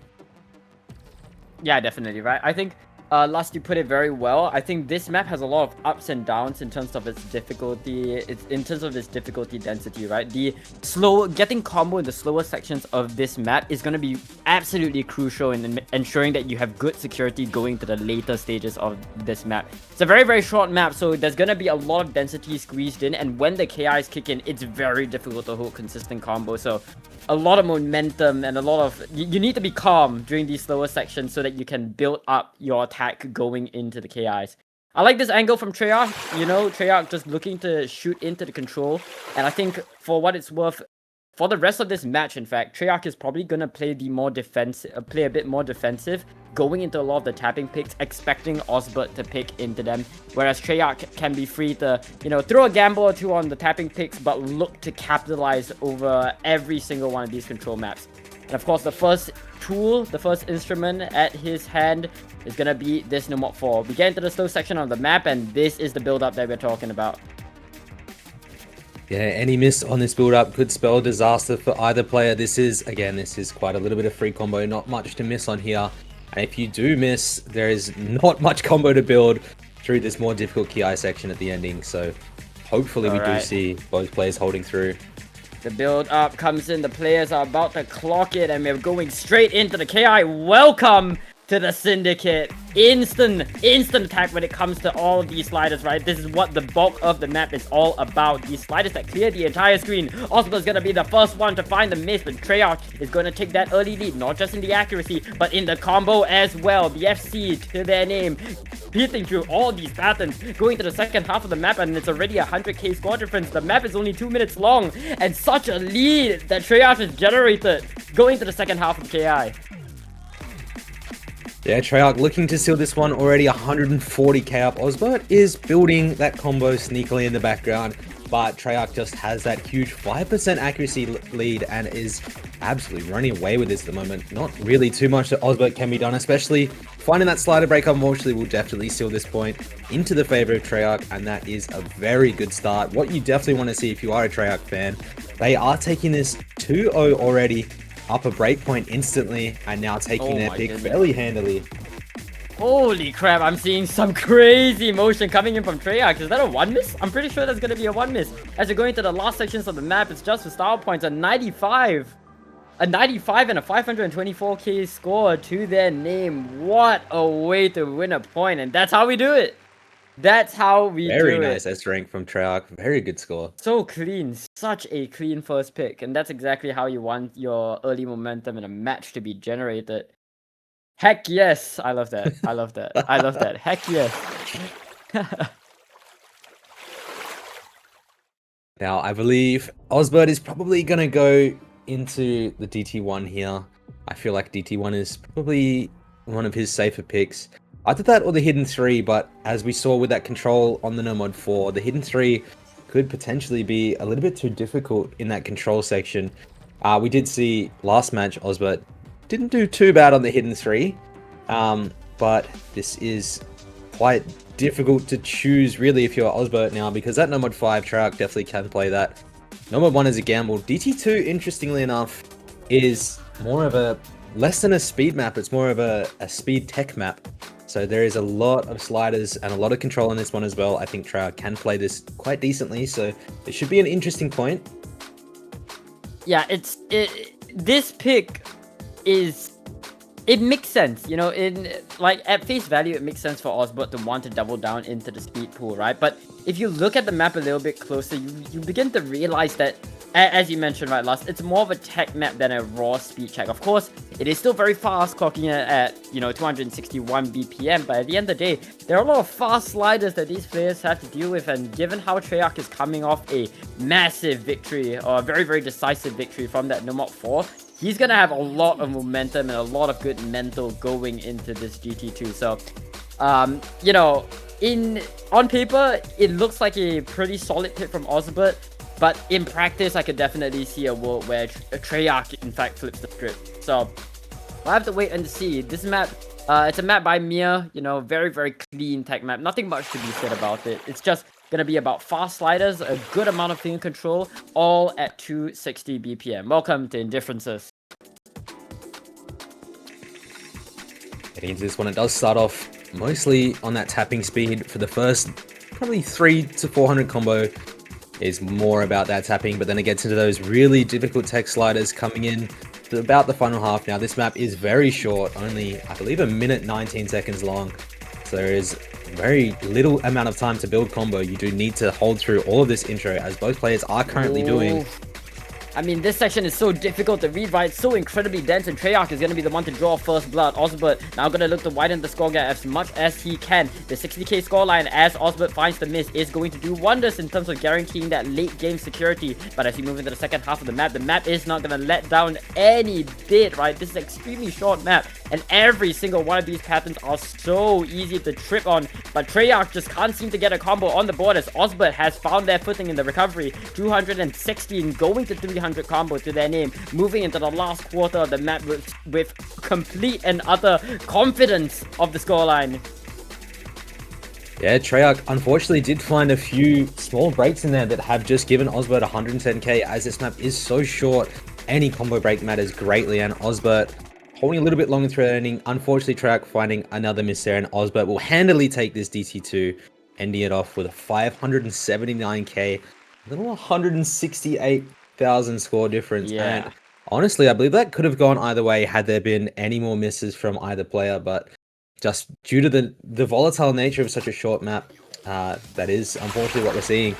Yeah, definitely, right? I think Last, you put it very well. I think this map has a lot of ups and downs in terms of its difficulty. In terms of its difficulty density, right? Getting combo in the slower sections of this map is going to be absolutely crucial in ensuring that you have good security going to the later stages of this map. It's a very, very short map, so there's going to be a lot of density squeezed in, and when the KIs kick in, it's very difficult to hold consistent combo. So a lot of momentum and a lot of... You need to be calm during these slower sections so that you can build up your attack going into the KIs. I like this angle from Treyarch. You know, Treyarch just looking to shoot into the control. And I think for what it's worth, for the rest of this match, in fact, Treyarch is probably going to play play a bit more defensive, going into a lot of the tapping picks, expecting Osbert to pick into them, whereas Treyarch can be free to, you know, throw a gamble or two on the tapping picks, but look to capitalize over every single one of these control maps. And of course, the first tool, the first instrument at his hand is gonna be this No Mod 4. We get into the slow section of the map, and this is the build-up that we're talking about. Yeah, any miss on this build-up could spell disaster for either player. This is quite a little bit of free combo, not much to miss on here. And if you do miss, there is not much combo to build through this more difficult KI section at the ending. So hopefully we do see both players holding through. The build-up comes in, the players are about to clock it, and we're going straight into the KI. Welcome to the Syndicate. Instant attack when it comes to all of these sliders, right? This is what the bulk of the map is all about. These sliders that clear the entire screen. Osborne's gonna be the first one to find the miss, but Treyarch is gonna take that early lead, not just in the accuracy, but in the combo as well. The FC to their name, piercing through all these patterns, going to the second half of the map, and it's already 100k score difference. The map is only 2 minutes long, and such a lead that Treyarch has generated going to the second half of KI. Yeah, Treyarch looking to seal this one, already 140k up. Osbert is building that combo sneakily in the background, but Treyarch just has that huge 5% accuracy lead and is absolutely running away with this at the moment. Not really too much that Osbert can be done, especially finding that slider break, unfortunately, will definitely seal this point into the favor of Treyarch, and that is a very good start. What you definitely want to see if you are a Treyarch fan, they are taking this 2-0 already, up a breakpoint instantly, and now taking their pick fairly handily. Holy crap, I'm seeing some crazy motion coming in from Treyarch. Is that a 1 miss? I'm pretty sure that's going to be a 1 miss. As you're going to the last sections of the map, it's just for style points, a 95. A 95 and a 524k score to their name. What a way to win a point, and that's how we do it. That's how we do it. Very nice S rank from Treyarch. Very good score. So clean. Such a clean first pick. And that's exactly how you want your early momentum in a match to be generated. Heck yes. I love that. I love that. I love that. Heck yes. Now, I believe Osbert is probably going to go into the DT1 here. I feel like DT1 is probably one of his safer picks. Either that or the Hidden 3, but as we saw with that control on the No Mod 4, the Hidden 3 could potentially be a little bit too difficult in that control section. We did see last match, Osbert didn't do too bad on the Hidden 3, but this is quite difficult to choose really if you're Osbert now, because that No Mod 5, Treyarch definitely can play that. No Mod 1 is a gamble. DT2, interestingly enough, is more of a less than a speed map, it's more of a speed tech map. So there is a lot of sliders and a lot of control in this one as well. I think Treyarch can play this quite decently, so it should be an interesting point. Yeah, this pick is, it makes sense, you know, at face value, it makes sense for Osbert to want to double down into the speed pool, right? But if you look at the map a little bit closer, you begin to realize that, as you mentioned right last, it's more of a tech map than a raw speed check. Of course, it is still very fast, clocking it at, you know, 261 BPM, but at the end of the day, there are a lot of fast sliders that these players have to deal with, and given how Treyarch is coming off a massive victory, or a very, very decisive victory from that No Mod 4, he's gonna have a lot of momentum and a lot of good mental going into this GT2. So, you know, on paper, it looks like a pretty solid pick from Osbert, but in practice, I could definitely see a world where Treyarch, in fact, flips the script. So, we'll have to wait and see. This map, it's a map by Mir, you know, very, very clean tech map. Nothing much to be said about it. It's just gonna be about fast sliders, a good amount of finger control, all at 260 BPM. Welcome to Indifferences. Getting into this one, it does start off mostly on that tapping speed for the first probably 300 to 400 combo is more about that tapping, but then it gets into those really difficult tech sliders coming in to about the final half. Now this map is very short, only I believe 1 minute 19 seconds long, so there is very little amount of time to build combo. You do need to hold through all of this intro, as both players are currently doing. I mean, this section is so difficult to read, right? It's so incredibly dense, and Treyarch is going to be the one to draw first blood. Osbert now going to look to widen the score gap as much as he can. The 60k scoreline, as Osbert finds the miss, is going to do wonders in terms of guaranteeing that late game security. But as we move into the second half of the map is not going to let down any bit, right? This is an extremely short map, and every single one of these patterns are so easy to trip on. But Treyarch just can't seem to get a combo on the board, as Osbert has found their footing in the recovery. 216 going to 300 combo to their name, moving into the last quarter of the map with complete and utter confidence of the scoreline. Yeah, Treyarch unfortunately did find a few small breaks in there that have just given Osbert 110k, as this map is so short. Any combo break matters greatly, and Osbert holding a little bit longer through the ending. Unfortunately, Treyarch finding another miss there, and Osbert will handily take this DT2, ending it off with a 579k, a little 168,000 score difference. Yeah. And honestly, I believe that could have gone either way had there been any more misses from either player, but just due to the volatile nature of such a short map, that is unfortunately what we're seeing.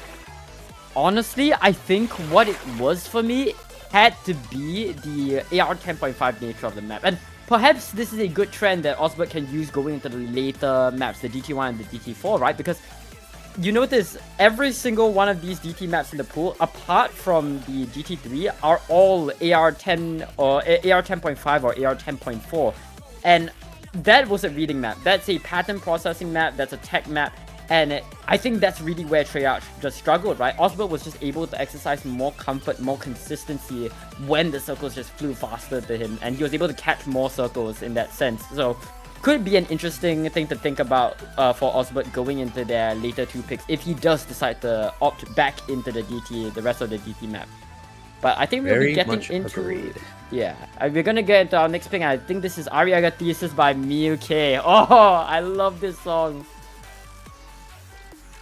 Honestly, I think what it was for me had to be the AR 10.5 nature of the map. And perhaps this is a good trend that Osbert can use going into the later maps, the DT1 and the DT4, right? Because you notice every single one of these DT maps in the pool, apart from the DT3, are all AR 10 or AR 10.5 or AR 10.4. And that was a reading map. That's a pattern processing map. That's a tech map. And I think that's really where Treyarch just struggled, right? Osbert was just able to exercise more comfort, more consistency when the circles just flew faster to him. And he was able to catch more circles in that sense. So could be an interesting thing to think about for Osbert going into their later two picks if he does decide to opt back into the DT, the rest of the DT map. But I think we'll be getting into... Agreed. Yeah, we're gonna get into our next pick. I think this is Ariaga Thesis by Miu K. Oh, I love this song.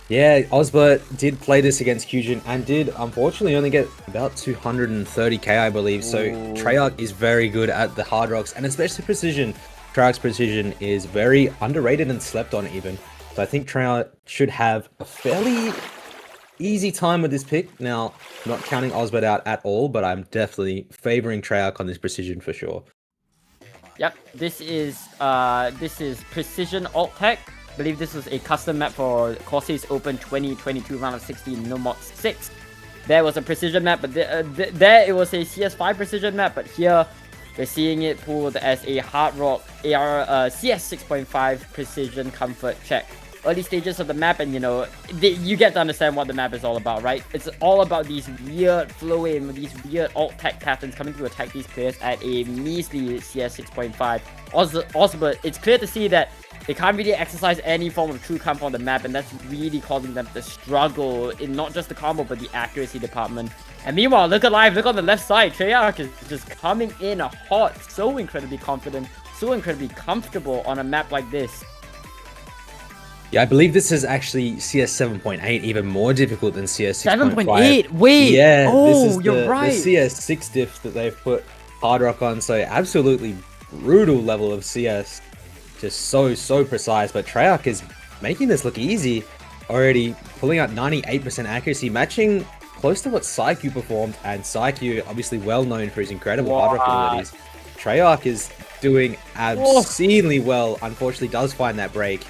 Yeah, Osbert did play this against Kyujin and did unfortunately only get about 230k, I believe. So Treyarch is very good at the hard rocks, and especially precision. Treyarch's precision is very underrated and slept on even. So I think Treyarch should have a fairly easy time with this pick. Now, not counting Osbert out at all, but I'm definitely favoring Treyarch on this precision for sure. Yep, this is Precision Alt Tech. I believe this was a custom map for Corsairs Open 2022 round of 16 No Mods 6. There was a precision map, but there it was a CS5 precision map, but here we're seeing it pulled as a Hard Rock AR CS 6.5 precision comfort check. Early stages of the map, and you know, you get to understand what the map is all about, right? It's all about these weird flow-in, these weird alt-tech patterns coming to attack these players at a measly CS 6.5. Osbert, it's clear to see that they can't really exercise any form of true combo on the map, and that's really causing them to struggle in not just the combo, but the accuracy department. And meanwhile, look alive, look on the left side. Treyarch is just coming in hot, so incredibly confident, so incredibly comfortable on a map like this. Yeah, I believe this is actually CS 7.8, even more difficult than CS 6.5. 7.8? Wait! Yeah, oh, this is you're right. The CS 6 diff that they've put Hard Rock on, so absolutely brutal level of CS. Just so precise, but Treyarch is making this look easy. Already pulling out 98% accuracy, matching close to what Saiyku performed, and Saiyku obviously well known for his incredible Hard Rock abilities. Treyarch is doing obscenely well, unfortunately does find that break.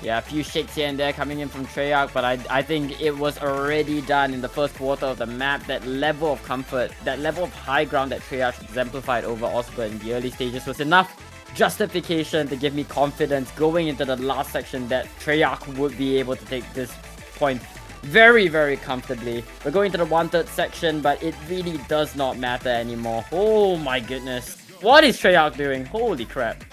Yeah, a few shakes here and there coming in from Treyarch, but I think it was already done in the first quarter of the map. That level of comfort, that level of high ground that Treyarch exemplified over Osbert in the early stages was enough justification to give me confidence going into the last section that Treyarch would be able to take this point very comfortably. We're going to the 1/3 section, but it really does not matter anymore. Oh my goodness. What is Treyarch doing? Holy crap.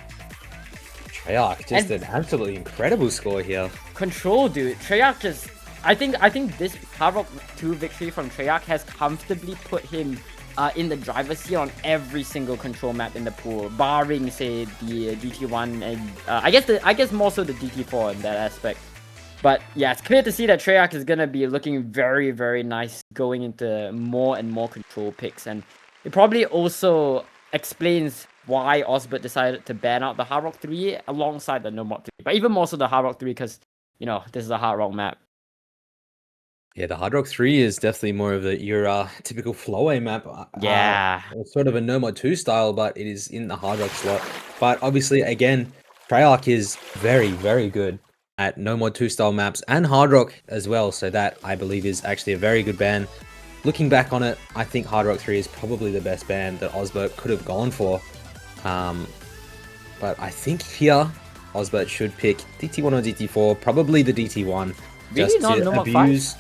Treyarch, just an absolutely incredible score here. Control, dude. Treyarch just... I think this Hard Rock 2 victory from Treyarch has comfortably put him in the driver's seat on every single control map in the pool, barring say the DT1 and I guess more so the DT4 in that aspect. But yeah, it's clear to see that Treyarch is gonna be looking very, very nice going into more and more control picks, and it probably also explains why Osbert decided to ban out the Hard Rock 3 alongside the No Mod 3, but even more so the Hard Rock 3 because, you know, this is a Hard Rock map. Yeah, the Hard Rock 3 is definitely more of your typical flowway map. Yeah. It's sort of a No Mod 2 style, but it is in the Hard Rock slot. But obviously, again, Treyarch is very, very good at No Mod 2 style maps and Hard Rock as well. So that, I believe, is actually a very good ban. Looking back on it, I think Hard Rock 3 is probably the best ban that Osbert could have gone for. But I think here, Osbert should pick DT1 or DT4, probably the DT1. Really? Just Not to No Mod 5? abuse.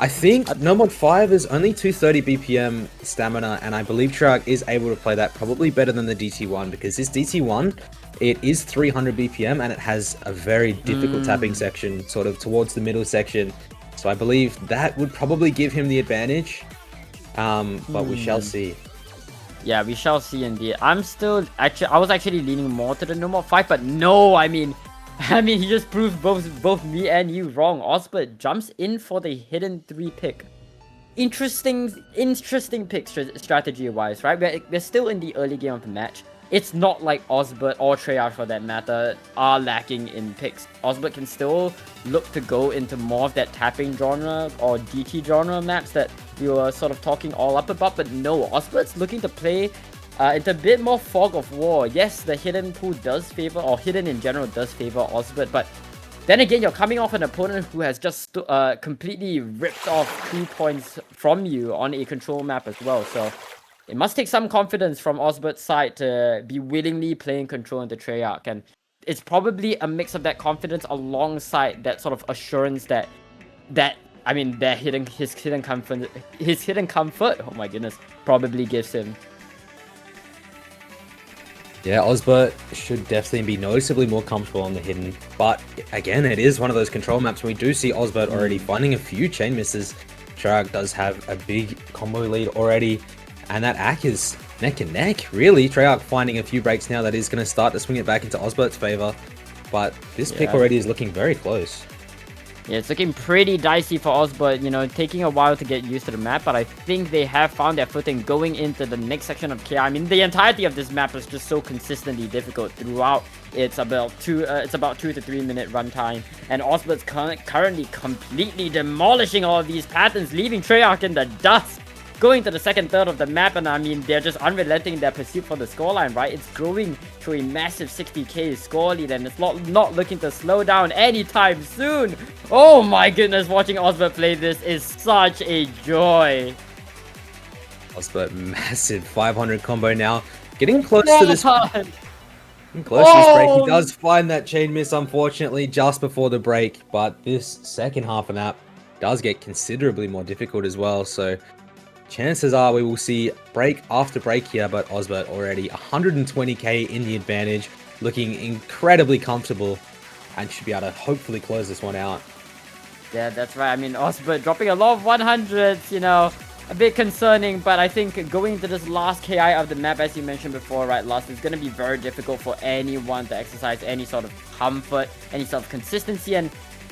I think No Mod 5 is only 230 BPM stamina, and I believe Treyarch is able to play that probably better than the DT1, because this DT1, it is 300 BPM, and it has a very difficult tapping section, sort of towards the middle section. So I believe that would probably give him the advantage, but we shall see. Yeah, we shall see indeed. I was actually leaning more to the No Mod 5, but no, I mean, he just proves both me and you wrong. Osbert jumps in for the hidden 3 pick. Interesting pick strategy-wise, right? We're still in the early game of the match. It's not like Osbert or Treyarch, for that matter, are lacking in picks. Osbert can still look to go into more of that tapping genre or DT genre maps that we were sort of talking all up about, but no, Osbert's looking to play into a bit more fog of war. Yes, the hidden pool does favor, or hidden in general does favor Osbert, but then again, you're coming off an opponent who has just completely ripped off 2 points from you on a control map as well, so it must take some confidence from Osbert's side to be willingly playing control into Treyarch, and it's probably a mix of that confidence alongside that sort of assurance that his hidden comfort, oh my goodness, probably gives him. Yeah, Osbert should definitely be noticeably more comfortable on the hidden, but again, it is one of those control maps. We do see Osbert already finding a few chain misses. Treyarch does have a big combo lead already, and that Ak is neck and neck, really. Treyarch finding a few breaks now that is going to start to swing it back into Osbert's favor, but this pick already is looking very close. Yeah, it's looking pretty dicey for Osbert, you know, taking a while to get used to the map, but I think they have found their footing going into the next section of KI. I mean, the entirety of this map is just so consistently difficult throughout. It's about 2 to 3 minute runtime, and Osbert's currently completely demolishing all of these patterns, leaving Treyarch in the dust. Going to the second third of the map, and I mean, they're just unrelenting in their pursuit for the scoreline, right? It's growing to a massive 60k score lead, and it's not looking to slow down anytime soon. Oh my goodness, watching Osbert play this is such a joy. Osbert, massive 500 combo now. Getting close to this... Close to this break. He does find that chain miss, unfortunately, just before the break, but this second half of the map does get considerably more difficult as well, so chances are we will see break after break here, but Osbert already 120k in the advantage, looking incredibly comfortable, and should be able to hopefully close this one out. Yeah, that's right. I mean, Osbert dropping a lot of 100s, you know, a bit concerning, but I think going into this last KI of the map, as you mentioned before, right, Last, it's going to be very difficult for anyone to exercise any sort of comfort, any sort of consistency, and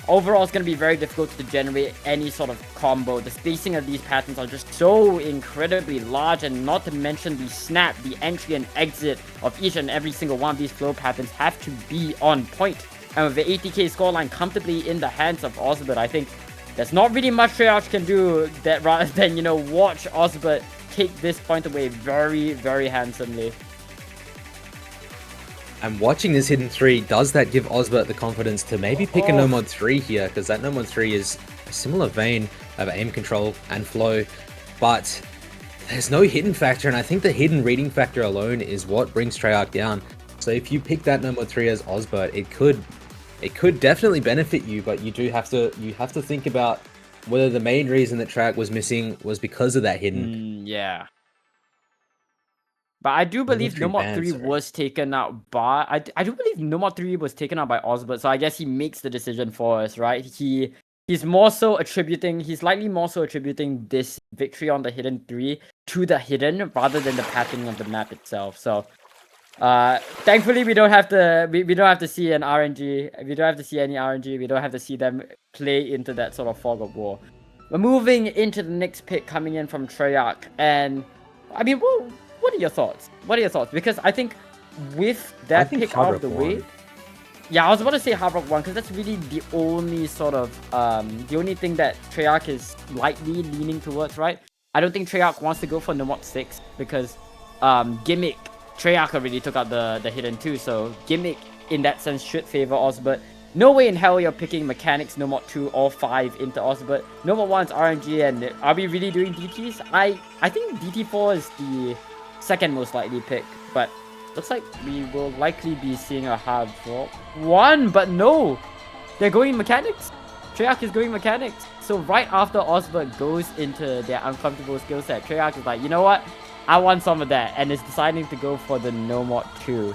overall, it's going to be very difficult to generate any sort of combo. The spacing of these patterns are just so incredibly large, and not to mention the snap, the entry and exit of each and every single one of these flow patterns have to be on point. And with the 80k scoreline comfortably in the hands of Osbert, I think there's not really much Treyarch can do that rather than, you know, watch Osbert take this point away very, very handsomely. And watching this hidden 3, does that give Osbert the confidence to maybe pick a No Mod 3 here? Because that No Mod 3 is a similar vein of aim control and flow, but there's no hidden factor, and I think the hidden reading factor alone is what brings Treyarch down. So if you pick that No Mod 3 as Osbert, it could definitely benefit you, but you have to think about whether the main reason that Treyarch was missing was because of that hidden. Yeah. But I do believe No Mod 3 was taken out by... I do believe No Mod 3 was taken out by Osbert, so I guess he makes the decision for us, right? He he's likely more so attributing this victory on the hidden 3 to the hidden rather than the patterning of the map itself. So thankfully we don't have to see an RNG. We don't have to see any RNG. We don't have to see them play into that sort of fog of war. We're moving into the next pick coming in from Treyarch, and I mean, what are your thoughts? Because I think with that pick out of the way, yeah, I was about to say Hard Rock 1 because that's really the only sort of the only thing that Treyarch is lightly leaning towards, right? I don't think Treyarch wants to go for No Mod 6 because Gimmick, Treyarch already took out the hidden 2, so Gimmick in that sense should favor Oz, but no way in hell you're picking Mechanics, No Mod 2 or 5 into Oz, but No Mod 1's RNG, and are we really doing DTs? I think DT4 is the second most likely pick, but looks like we will likely be seeing a Hard Rock 1, but no! They're going Mechanics! Treyarch is going Mechanics! So right after Osbert goes into their uncomfortable skill set, Treyarch is like, you know what? I want some of that, and is deciding to go for the No Mod 2.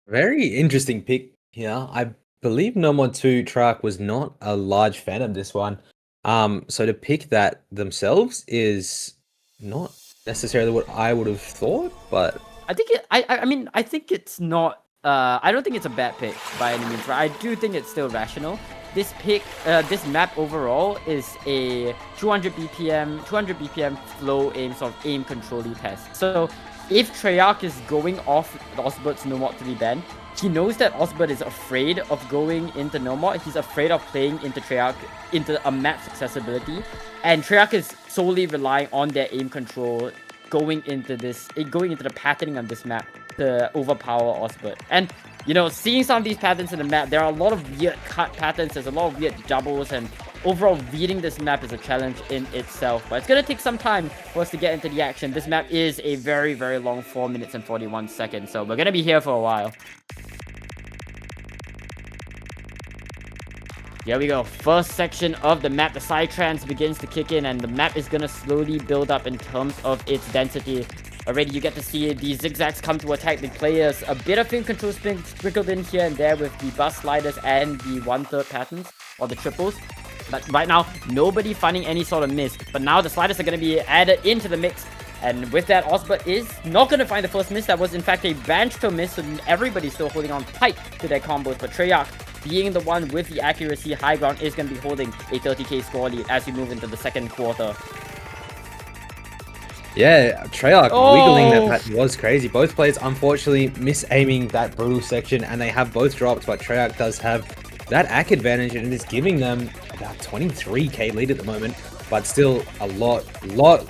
Very interesting pick here. I believe No Mod 2 Treyarch was not a large fan of this one. So to pick that themselves is not necessarily what I would have thought, but I think I think it's not I don't think it's a bad pick by any means, right? I do think it's still rational. This pick, this map overall is a 200 BPM flow aim sort of aim control test. So if Treyarch is going off Osbert's No Mod 3 ban, he knows that Osbert is afraid of going into No Mod. He's afraid of playing into Treyarch, into a map's accessibility. And Treyarch is solely relying on their aim control going into the patterning of this map to overpower Osbert. And, you know, seeing some of these patterns in the map, there are a lot of weird cut patterns, there's a lot of weird doubles, and overall reading this map is a challenge in itself. But it's going to take some time for us to get into the action. This map is a very, very long 4 minutes and 41 seconds, so we're going to be here for a while. Here we go. First section of the map. The Psytrance begins to kick in, and the map is going to slowly build up in terms of its density. Already you get to see the zigzags come to attack the players. A bit of field control sprinkled in here and there with the bus sliders and the 1/3 patterns, or the triples. But right now, nobody finding any sort of miss. But now the sliders are going to be added into the mix. And with that, Osbert is not going to find the first miss. That was in fact a Bancho miss, so everybody's still holding on tight to their combos. But Treyarch, being the one with the accuracy high ground, is going to be holding a 30k score lead as we move into the second quarter. Yeah, Treyarch wiggling that pattern was crazy. Both players unfortunately misaiming that brutal section, and they have both dropped, but Treyarch does have that AC advantage, and it's giving them about 23k lead at the moment, but still a lot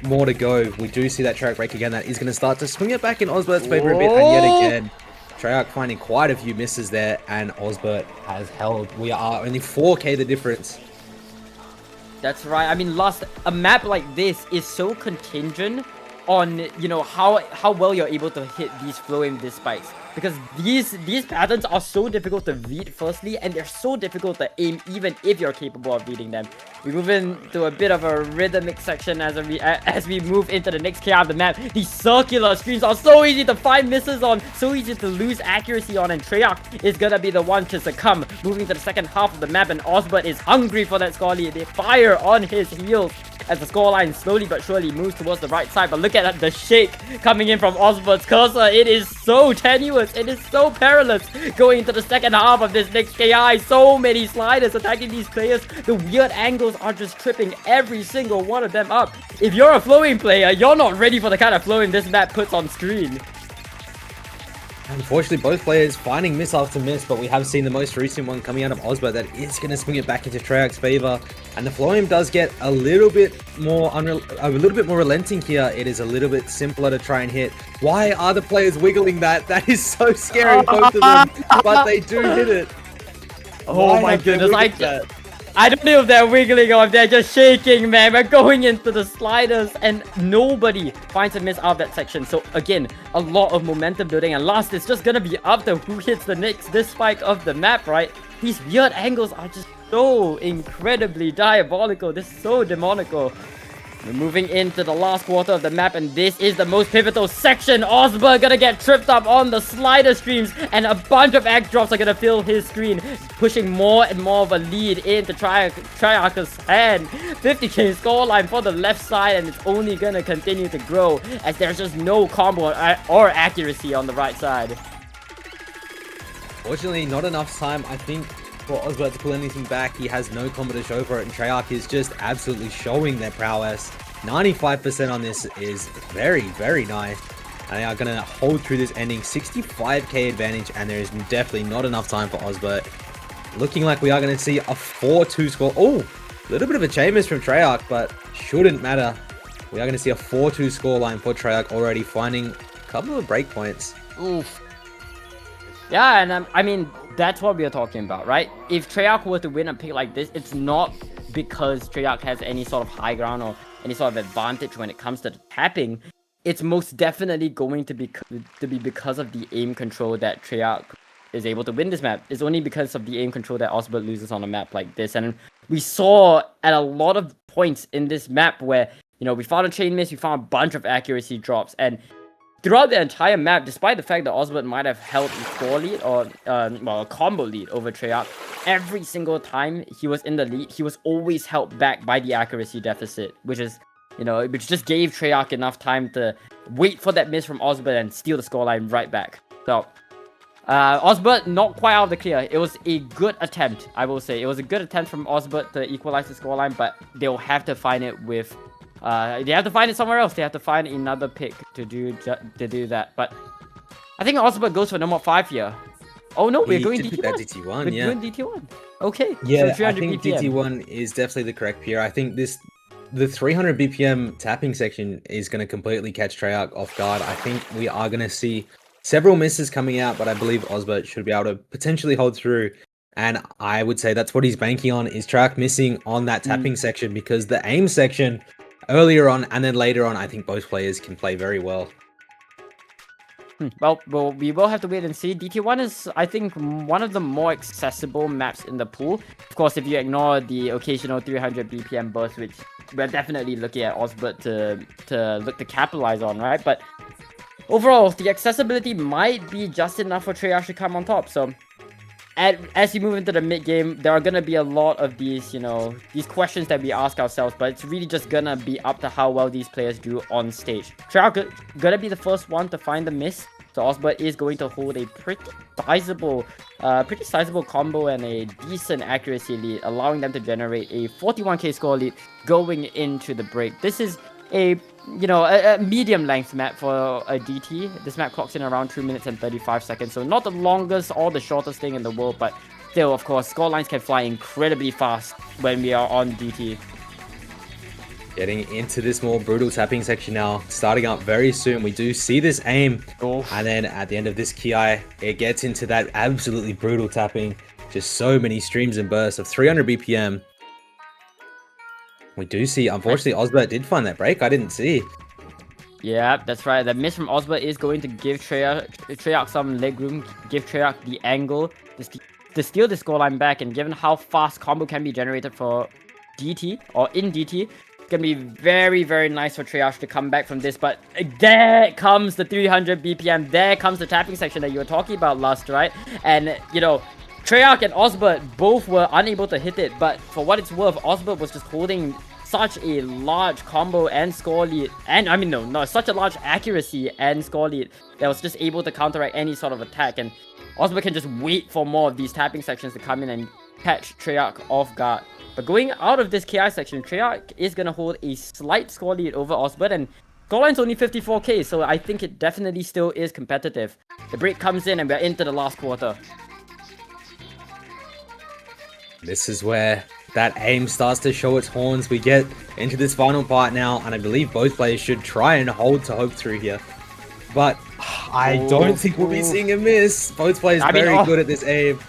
more to go. We do see that Treyarch break again. That is going to start to swing it back in Osbert's favor a bit, and yet again, Treyarch finding quite a few misses there, and Osbert has held. We are only 4k the difference. That's right. I mean, a map like this is so contingent on, you know, how well you're able to hit these flow aim spikes. Because these patterns are so difficult to read firstly, and they're so difficult to aim even if you're capable of reading them. We move into a bit of a rhythmic section as we move into the next KR of the map. These circular screens are so easy to find misses on, so easy to lose accuracy on, and Treyarch is gonna be the one to succumb. Moving to the second half of the map, and Osbert is hungry for that score lead. They fire on his heels as the scoreline slowly but surely moves towards the right side. But look at the shake coming in from Osbert's cursor. It is so tenuous. It is so perilous going into the second half of this next KI. So many sliders attacking these players. The weird angles are just tripping every single one of them up. If you're a flowing player, you're not ready for the kind of flowing this map puts on screen. Unfortunately, both players finding miss after miss, but we have seen the most recent one coming out of Osbert that is going to swing it back into Treyarch's favor. And the flow aim does get a little bit more relenting here. It is a little bit simpler to try and hit. Why are the players wiggling that? That is so scary, both of them, but they do hit it. Oh my goodness, I don't know if they're wiggling or if they're just shaking, man. We're going into the sliders and nobody finds a miss out of that section. So again, a lot of momentum building, and last it's just gonna be up to who hits the next this spike of the map, right? These weird angles are just so incredibly diabolical. This is so demonical. We're moving into the last quarter of the map, and this is the most pivotal section. Osbert gonna get tripped up on the slider streams, and a bunch of egg drops are gonna fill his screen, pushing more and more of a lead into Triarch's hand. 50k scoreline for the left side, and it's only gonna continue to grow as there's just no combo or accuracy on the right side. Fortunately, not enough time, I think, for Osbert to pull anything back. He has no combo to show for it, and Treyarch is just absolutely showing their prowess. 95% on this is very, very nice. And they are going to hold through this ending. 65k advantage, and there is definitely not enough time for Osbert. Looking like we are going to see a 4-2 score. Oh, a little bit of a chain miss from Treyarch, but shouldn't matter. We are going to see a 4-2 scoreline for Treyarch, already finding a couple of breakpoints. Oof. Yeah, and I mean, that's what we are talking about, right? If Treyarch were to win a pick like this, it's not because Treyarch has any sort of high ground or any sort of advantage when it comes to the tapping. It's most definitely going to be because of the aim control that Treyarch is able to win this map. It's only because of the aim control that Osbert loses on a map like this. And we saw at a lot of points in this map where, you know, we found a chain miss, we found a bunch of accuracy drops, and throughout the entire map, despite the fact that Osbert might have held a score lead or, well, a combo lead over Treyarch, every single time he was in the lead, he was always held back by the accuracy deficit, which is, you know, which just gave Treyarch enough time to wait for that miss from Osbert and steal the scoreline right back. So, Osbert not quite out of the clear. It was a good attempt, I will say. It was a good attempt from Osbert to equalize the scoreline, but they'll have to find it with they have to find it somewhere else. They have to find another pick to do that. But I think Osbert goes for number 5 here. Oh no, we're going DT1. DT1, We're yeah. going DT1. Okay. Yeah, so I think BPM. DT1 is definitely the correct peer. I think the 300 BPM tapping section is going to completely catch Treyarch off guard. I think we are going to see several misses coming out, but I believe Osbert should be able to potentially hold through. And I would say that's what he's banking on, is Treyarch missing on that tapping section, because the aim section earlier on and then later on, I think both players can play very well. Well, we will have to wait and see. DT1 is, I think, one of the more accessible maps in the pool. Of course, if you ignore the occasional 300 BPM burst, which we're definitely looking at Osbert to look to capitalize on, right? But overall, the accessibility might be just enough for Treyarch to come on top. So as you move into the mid game, there are gonna be a lot of these, you know, these questions that we ask ourselves, but it's really just gonna be up to how well these players do on stage. Treyarch gonna be the first one to find the miss, so Osbert is going to hold a pretty sizable combo and a decent accuracy lead, allowing them to generate a 41k score lead going into the break. This is a medium length map for a DT. This map clocks in around 2 minutes and 35 seconds, so not the longest or the shortest thing in the world, but still, of course, scorelines can fly incredibly fast when we are on DT. Getting into this more brutal tapping section now, starting up very soon. We do see this aim, and then at the end of this Ki, it gets into that absolutely brutal tapping. Just so many streams and bursts of 300 BPM. We do see, unfortunately, Osbert did find that break. I didn't see. Yeah, that's right. The miss from Osbert is going to give Treyarch some leg room, give Treyarch the angle to steal the scoreline back, and given how fast combo can be generated for DT, or in DT, it's going to be very, very nice for Treyarch to come back from this. But there comes the 300 BPM. There comes the tapping section that you were talking about, Lust, right? And, you know, Treyarch and Osbert both were unable to hit it, but for what it's worth, Osbert was just holding such a large combo and score lead, and I mean, no, such a large accuracy and score lead that was just able to counteract any sort of attack, and Osbert can just wait for more of these tapping sections to come in and catch Treyarch off guard. But going out of this KI section, Treyarch is going to hold a slight score lead over Osbert, and scoreline's only 54k, so I think it definitely still is competitive. The break comes in and we're into the last quarter. This is where that aim starts to show its horns. We get into this final part now, and I believe both players should try and hold to hope through here. But I don't think we'll be seeing a miss. Both players very good at this aim.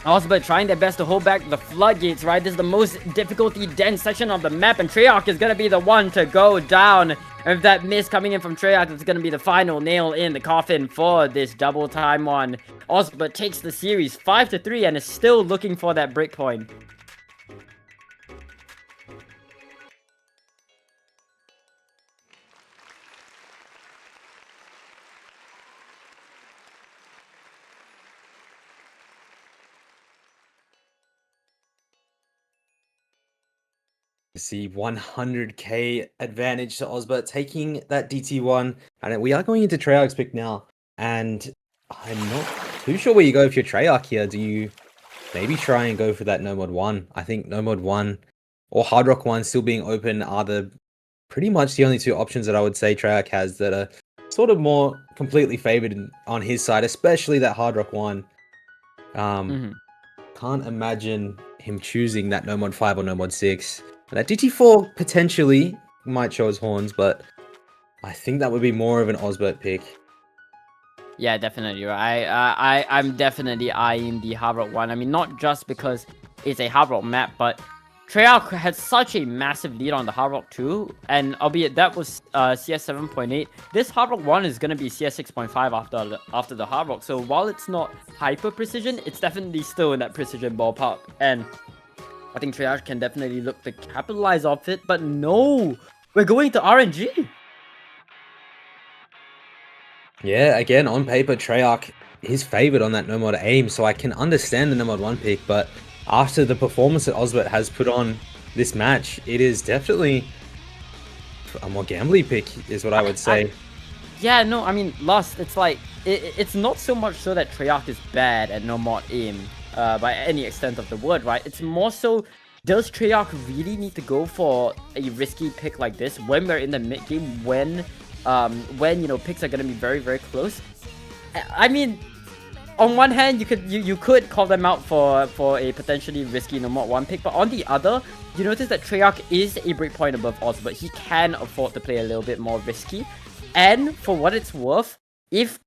Osbert trying their best to hold back the floodgates, right? This is the most difficulty dense section of the map, and Treyarch is going to be the one to go down. And with that miss coming in from Treyarch, it's going to be the final nail in the coffin for this double time one. Osbert takes the series 5-3 and is still looking for that break point. See 100k advantage to Osbert taking that DT1, and we are going into Treyarch's pick now. And I'm not too sure where you go if you're Treyarch here. Do you maybe try and go for that No Mod 1? I think No Mod 1 or Hard Rock 1 still being open are pretty much the only two options that I would say Treyarch has that are sort of more completely favored on his side, especially that Hard Rock 1. Can't imagine him choosing that No Mod 5 or No Mod 6. And that DT4 potentially might show his horns, but I think that would be more of an Osbert pick. Yeah, definitely. Right. I'm definitely eyeing the Hard Rock 1. I mean, not just because it's a Hard Rock map, but Treyarch had such a massive lead on the Hard Rock 2, and albeit that was CS 7.8, this Hard Rock 1 is going to be CS 6.5 after the Hard Rock. So while it's not hyper precision, it's definitely still in that precision ballpark. And I think Treyarch can definitely look to capitalize off it, but no, we're going to RNG. Yeah, again, on paper, Treyarch is favored on that No Mod aim, so I can understand the No Mod 1 pick, but after the performance that Osbert has put on this match, it is definitely a more gambly pick, is what I would say. Yeah, no, I mean, Lust, it's like, it's not so much so that Treyarch is bad at No Mod aim, by any extent of the word, right? It's more so, does Treyarch really need to go for a risky pick like this when we're in the mid game, when you know, picks are gonna be very, very close? I mean, on one hand, you could call them out for a potentially risky No Mod 1 pick, but on the other, you notice that Treyarch is a breakpoint above Osbert. He can afford to play a little bit more risky, and for what it's worth, even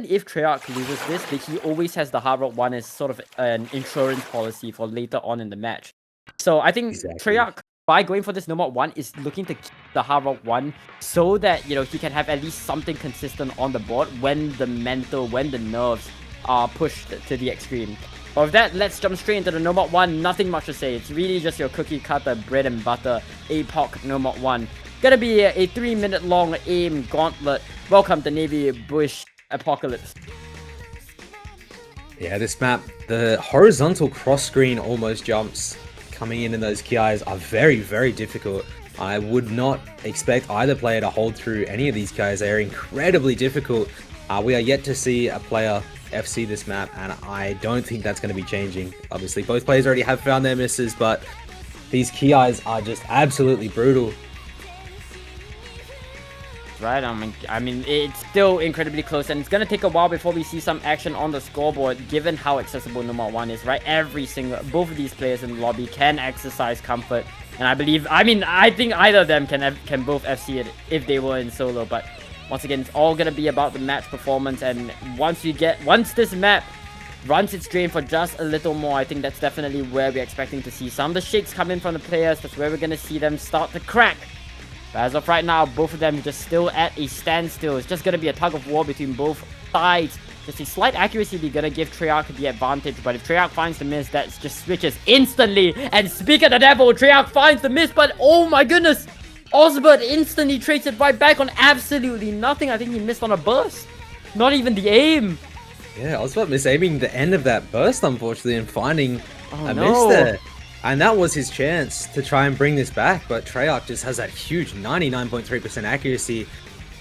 if Treyarch loses this, he always has the Hard Rock 1 as sort of an insurance policy for later on in the match. So I think Treyarch, by going for this No Mod 1, is looking to keep the Hard Rock 1 so that, you know, he can have at least something consistent on the board when the nerves are pushed to the extreme. But with that, let's jump straight into the No Mod 1. Nothing much to say. It's really just your cookie cutter, bread and butter, APOC No Mod 1. Gonna be a 3-minute long aim gauntlet. Welcome to Navy Bush Apocalypse. Yeah, this map, the horizontal cross screen almost jumps coming in those KIs are very, very difficult. I would not expect either player to hold through any of these KIs. They are incredibly difficult. We are yet to see a player FC this map, and I don't think that's going to be changing. Obviously, both players already have found their misses, but these KIs are just absolutely brutal. Right, I mean, it's still incredibly close, and it's gonna take a while before we see some action on the scoreboard, given how accessible No Mod 1 is, right? Both of these players in the lobby can exercise comfort, and I think either of them can both FC it if they were in solo, but once again, it's all gonna be about the match performance, and once this map runs its drain for just a little more, I think that's definitely where we're expecting to see some of the shakes come in from the players. That's where we're gonna see them start to crack. But as of right now, both of them just still at a standstill. It's just going to be a tug of war between both sides. Just a slight accuracy be going to give Treyarch the advantage. But if Treyarch finds the miss, that just switches instantly. And speak of the devil, Treyarch finds the miss. But oh my goodness, Osbert instantly trades it right back on absolutely nothing. I think he missed on a burst. Not even the aim. Yeah, Osbert misaiming the end of that burst, unfortunately, and finding a miss there. And that was his chance to try and bring this back, but Treyarch just has that huge 99.3% accuracy,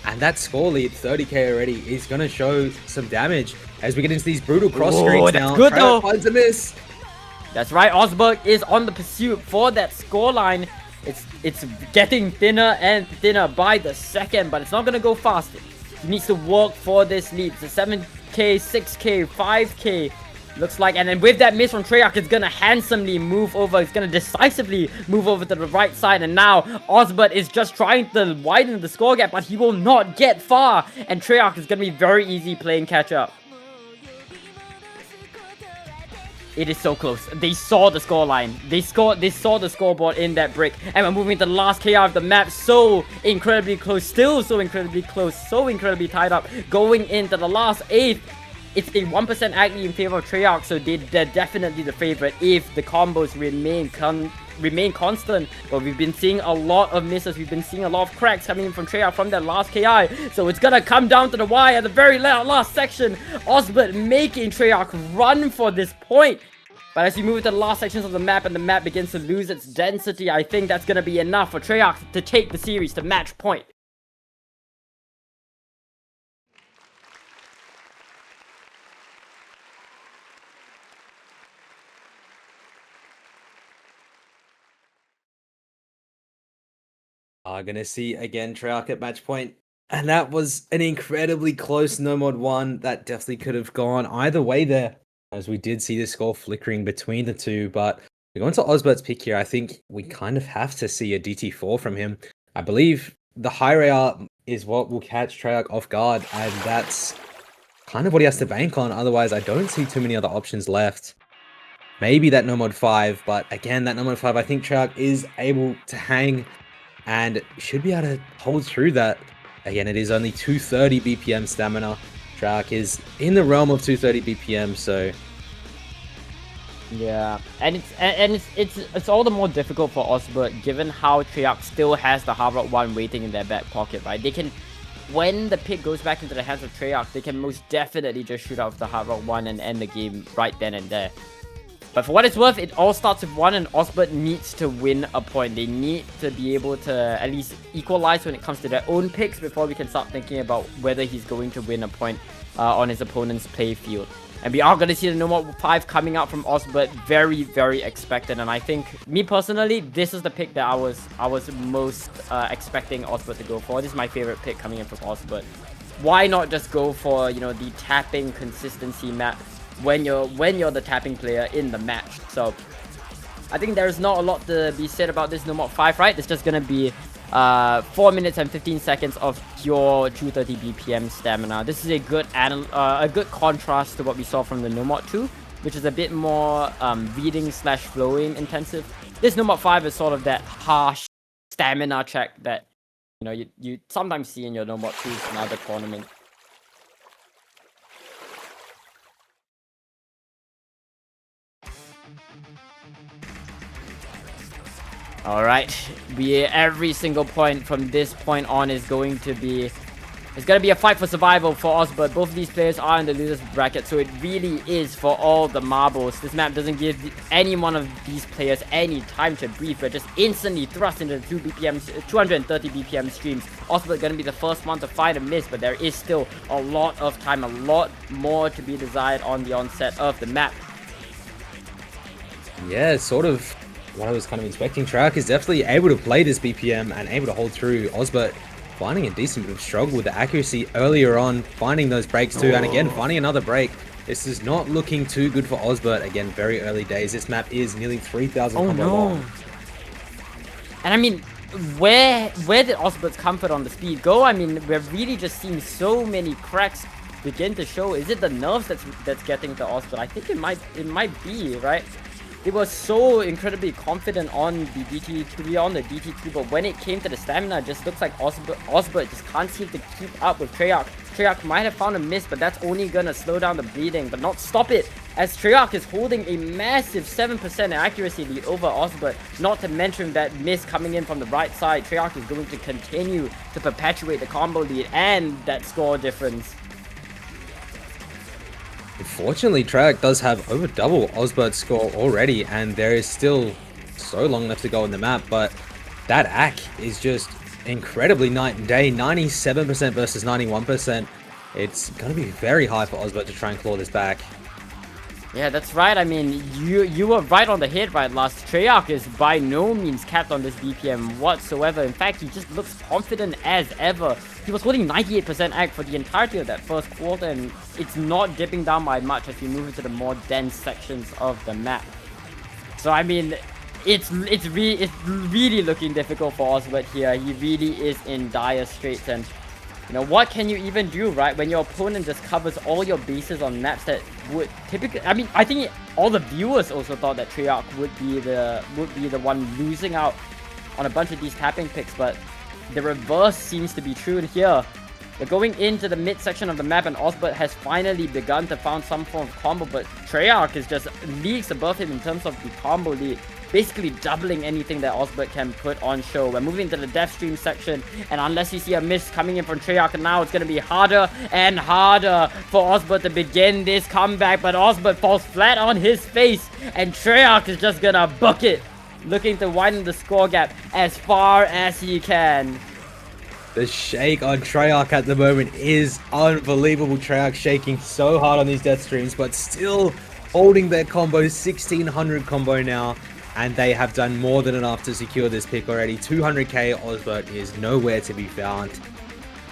and that score lead, 30k already, is going to show some damage as we get into these brutal cross screens now. Good, Treyarch finds a miss. That's right, Osbert is on the pursuit for that scoreline. It's getting thinner and thinner by the second, but it's not going to go fast. He needs to work for this lead. It's a 7k, 6k, 5k. Looks like, and then with that miss from Treyarch, it's gonna handsomely move over. It's gonna decisively move over to the right side, and now Osbert is just trying to widen the score gap, but he will not get far. And Treyarch is gonna be very easy playing catch up. It is so close. They saw the scoreline. They saw the scoreboard in that break, and we're moving to the last KR of the map. So incredibly close, still so incredibly close, so incredibly tied up. Going into the last 8th. It's a 1% agony in favor of Treyarch, so they're definitely the favorite if the combos remain constant. But we've been seeing a lot of misses. We've been seeing a lot of cracks coming in from Treyarch from that last KI. So it's gonna come down to the wire at the very last section. Osbert making Treyarch run for this point. But as you move into the last sections of the map and the map begins to lose its density, I think that's going to be enough for Treyarch to take the series to match point. Are gonna see again Treyarch at match point. And that was an incredibly close no mod 1 that definitely could have gone either way there, as we did see the score flickering between the two. But we're going to Osbert's pick here. I think we kind of have to see a DT4 from him. I believe the high rare is what will catch Treyarch off guard, and that's kind of what he has to bank on. Otherwise, I don't see too many other options left. Maybe that no mod 5, but again, that no mod 5, I think Treyarch is able to hang and should be able to hold through that. Again, it is only 230 BPM stamina. Treyarch is in the realm of 230 BPM, so yeah, and it's all the more difficult for Osbert given how Treyarch still has the Hard Rock 1 waiting in their back pocket, right? They can, when the pick goes back into the hands of Treyarch, they can most definitely just shoot out the Hard Rock 1 and end the game right then and there. But for what it's worth, it all starts with 1, and Osbert needs to win a point. They need to be able to at least equalize when it comes to their own picks before we can start thinking about whether he's going to win a point on his opponent's playfield. And we are going to see the No Mod 5 coming out from Osbert. Very, very expected. And I think, me personally, this is the pick that I was most expecting Osbert to go for. This is my favorite pick coming in from Osbert. Why not just go for, you know, the tapping consistency map when you're the tapping player in the match? So I think there's not a lot to be said about this No Mod 5, right? It's just gonna be 4 minutes and 15 seconds of pure 230 BPM stamina. This is a good contrast to what we saw from the No Mod 2, which is a bit more reading / flowing intensive. This No Mod 5 is sort of that harsh stamina check that, you know, you sometimes see in your No Mod 2s in other tournaments. Alright, every single point from this point on is going to be... It's going to be a fight for survival for Osbert. Both of these players are in the loser's bracket, so it really is for all the marbles. This map doesn't give any one of these players any time to breathe. We're just instantly thrust into the 230 BPM streams. Osbert going to be the first one to find a miss, but there is still a lot of time, a lot more to be desired on the onset of the map. yeah, sort of what I was kind of expecting. Treyarch is definitely able to play this BPM and able to hold through. Osbert finding a decent bit of struggle with the accuracy earlier on, finding those breaks too, and again, finding another break. This is not looking too good for Osbert. Again, very early days. This map is nearly 3,000 combo long. And I mean, where did Osbert's comfort on the speed go? I mean, we're really just seeing so many cracks begin to show. Is it the nerves that's getting to Osbert? I think it might be, right? They were so incredibly confident on the DT2, but when it came to the stamina, it just looks like Osbert just can't seem to keep up with Treyarch. Treyarch might have found a miss, but that's only gonna slow down the bleeding, but not stop it, as Treyarch is holding a massive 7% accuracy lead over Osbert. Not to mention that miss coming in from the right side. Treyarch is going to continue to perpetuate the combo lead and that score difference. Unfortunately, Treyarch does have over double Osbert's score already, and there is still so long left to go in the map, but that AC is just incredibly night and day. 97% versus 91%. It's going to be very high for Osbert to try and claw this back. Yeah, that's right. I mean, you were right on the head right last. Treyarch is by no means capped on this BPM whatsoever. In fact, he just looks confident as ever. He was holding 98% AC for the entirety of that first quarter, and it's not dipping down by much as we move into the more dense sections of the map. So, I mean, it's really looking difficult for Osbert here. He really is in dire straits, and you know, what can you even do, right? When your opponent just covers all your bases on maps that would typically... I mean, I think all the viewers also thought that Treyarch would be the one losing out on a bunch of these tapping picks, but the reverse seems to be true in here. We're going into the mid-section of the map, and Osbert has finally begun to find some form of combo, but Treyarch is just leagues above him in terms of the combo lead. basically doubling anything that Osbert can put on show. We're moving to the death stream section, and unless you see a miss coming in from Treyarch now, it's going to be harder and harder for Osbert to begin this comeback, but Osbert falls flat on his face, and Treyarch is just going to book it, looking to widen the score gap as far as he can. The shake on Treyarch at the moment is unbelievable. Treyarch shaking so hard on these death streams, but still holding their combo, 1600 combo now, and they have done more than enough to secure this pick already. 200k, Osbert is nowhere to be found,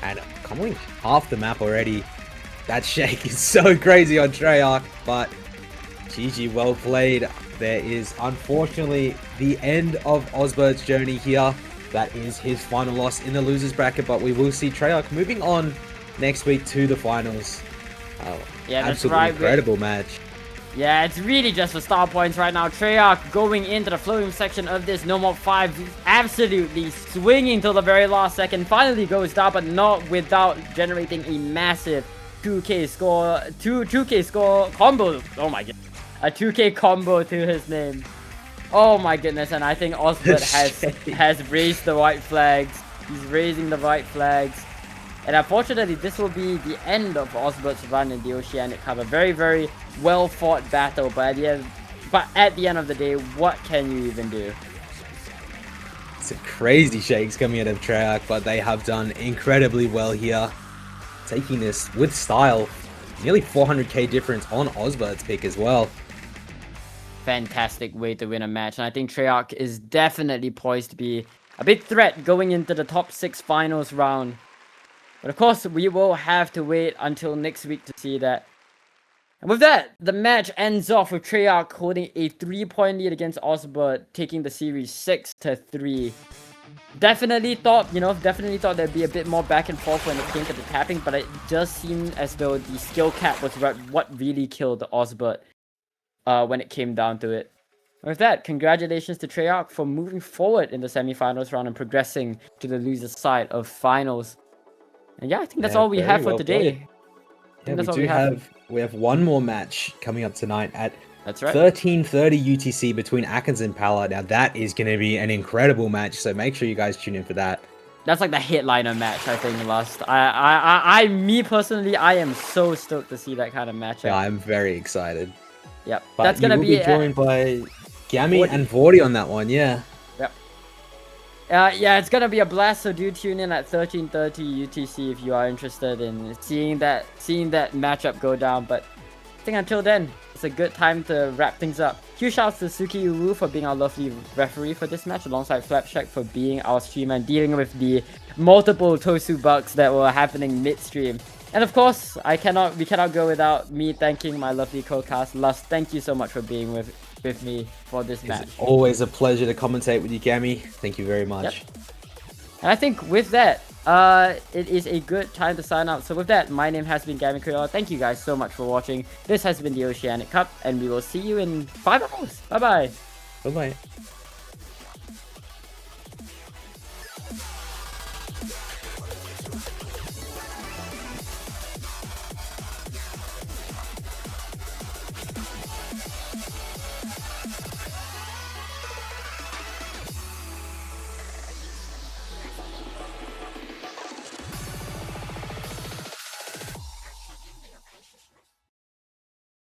and coming half the map already. That shake is so crazy on Treyarch, but GG, well played. There is unfortunately the end of Osbert's journey here. That is his final loss in the losers bracket, but we will see Treyarch moving on next week to the finals. Yeah, that's absolutely right. incredible match. Yeah, it's really just for star points right now. Treyarch going into the floating section of this No More 5, absolutely swinging till the very last second. Finally goes down, but not without generating a massive 2k score, 2k score combo. Oh my god, a 2k combo to his name. Oh my goodness, and I think Osbert has raised the white flags. He's raising the white flags. And unfortunately, this will be the end of Osbert's run in the Oceanic Cup. A very, very well-fought battle, but at the end of the day, what can you even do? Some crazy shakes coming out of Treyarch, but they have done incredibly well here. Taking this with style. Nearly 400k difference on Osbert's pick as well. Fantastic way to win a match, and I think Treyarch is definitely poised to be a big threat going into the top 6 finals round. But of course, we will have to wait until next week to see that. And with that, the match ends off with Treyarch holding a 3-point lead against Osbert, taking the series 6-3. Definitely thought there'd be a bit more back and forth when it came to the tapping, but it just seemed as though the skill cap was what really killed Osbert when it came down to it. With that, congratulations to Treyarch for moving forward in the semifinals round and progressing to the loser side of finals. And yeah, I think that's all we have for today. We have one more match coming up tonight at That's right. 13:30 UTC between Atkins and Pala. Now that is going to be an incredible match, so make sure you guys tune in for that. That's like the headliner match, I think, last. Me personally, I am so stoked to see that kind of matchup. Yeah, I'm very excited. Yep, But that's gonna be joined by Gammy and Vorty on that one, yeah. Yep. Yeah, it's gonna be a blast. So do tune in at 13:30 UTC if you are interested in seeing that matchup go down. But I think until then, it's a good time to wrap things up. Huge shouts to Suki Uru for being our lovely referee for this match, alongside Flapshack for being our streamer and dealing with the multiple Tosu bugs that were happening mid-stream. And of course, we cannot go without me thanking my lovely co-cast Lust. Thank you so much for being with me for this match. It's always a pleasure to commentate with you, Gammy. Thank you very much. Yep. And I think with that, it is a good time to sign out. So with that, my name has been Gammy Crayola. Thank you guys so much for watching. This has been the Oceanic Cup, and we will see you in 5 hours. Bye-bye. Bye-bye.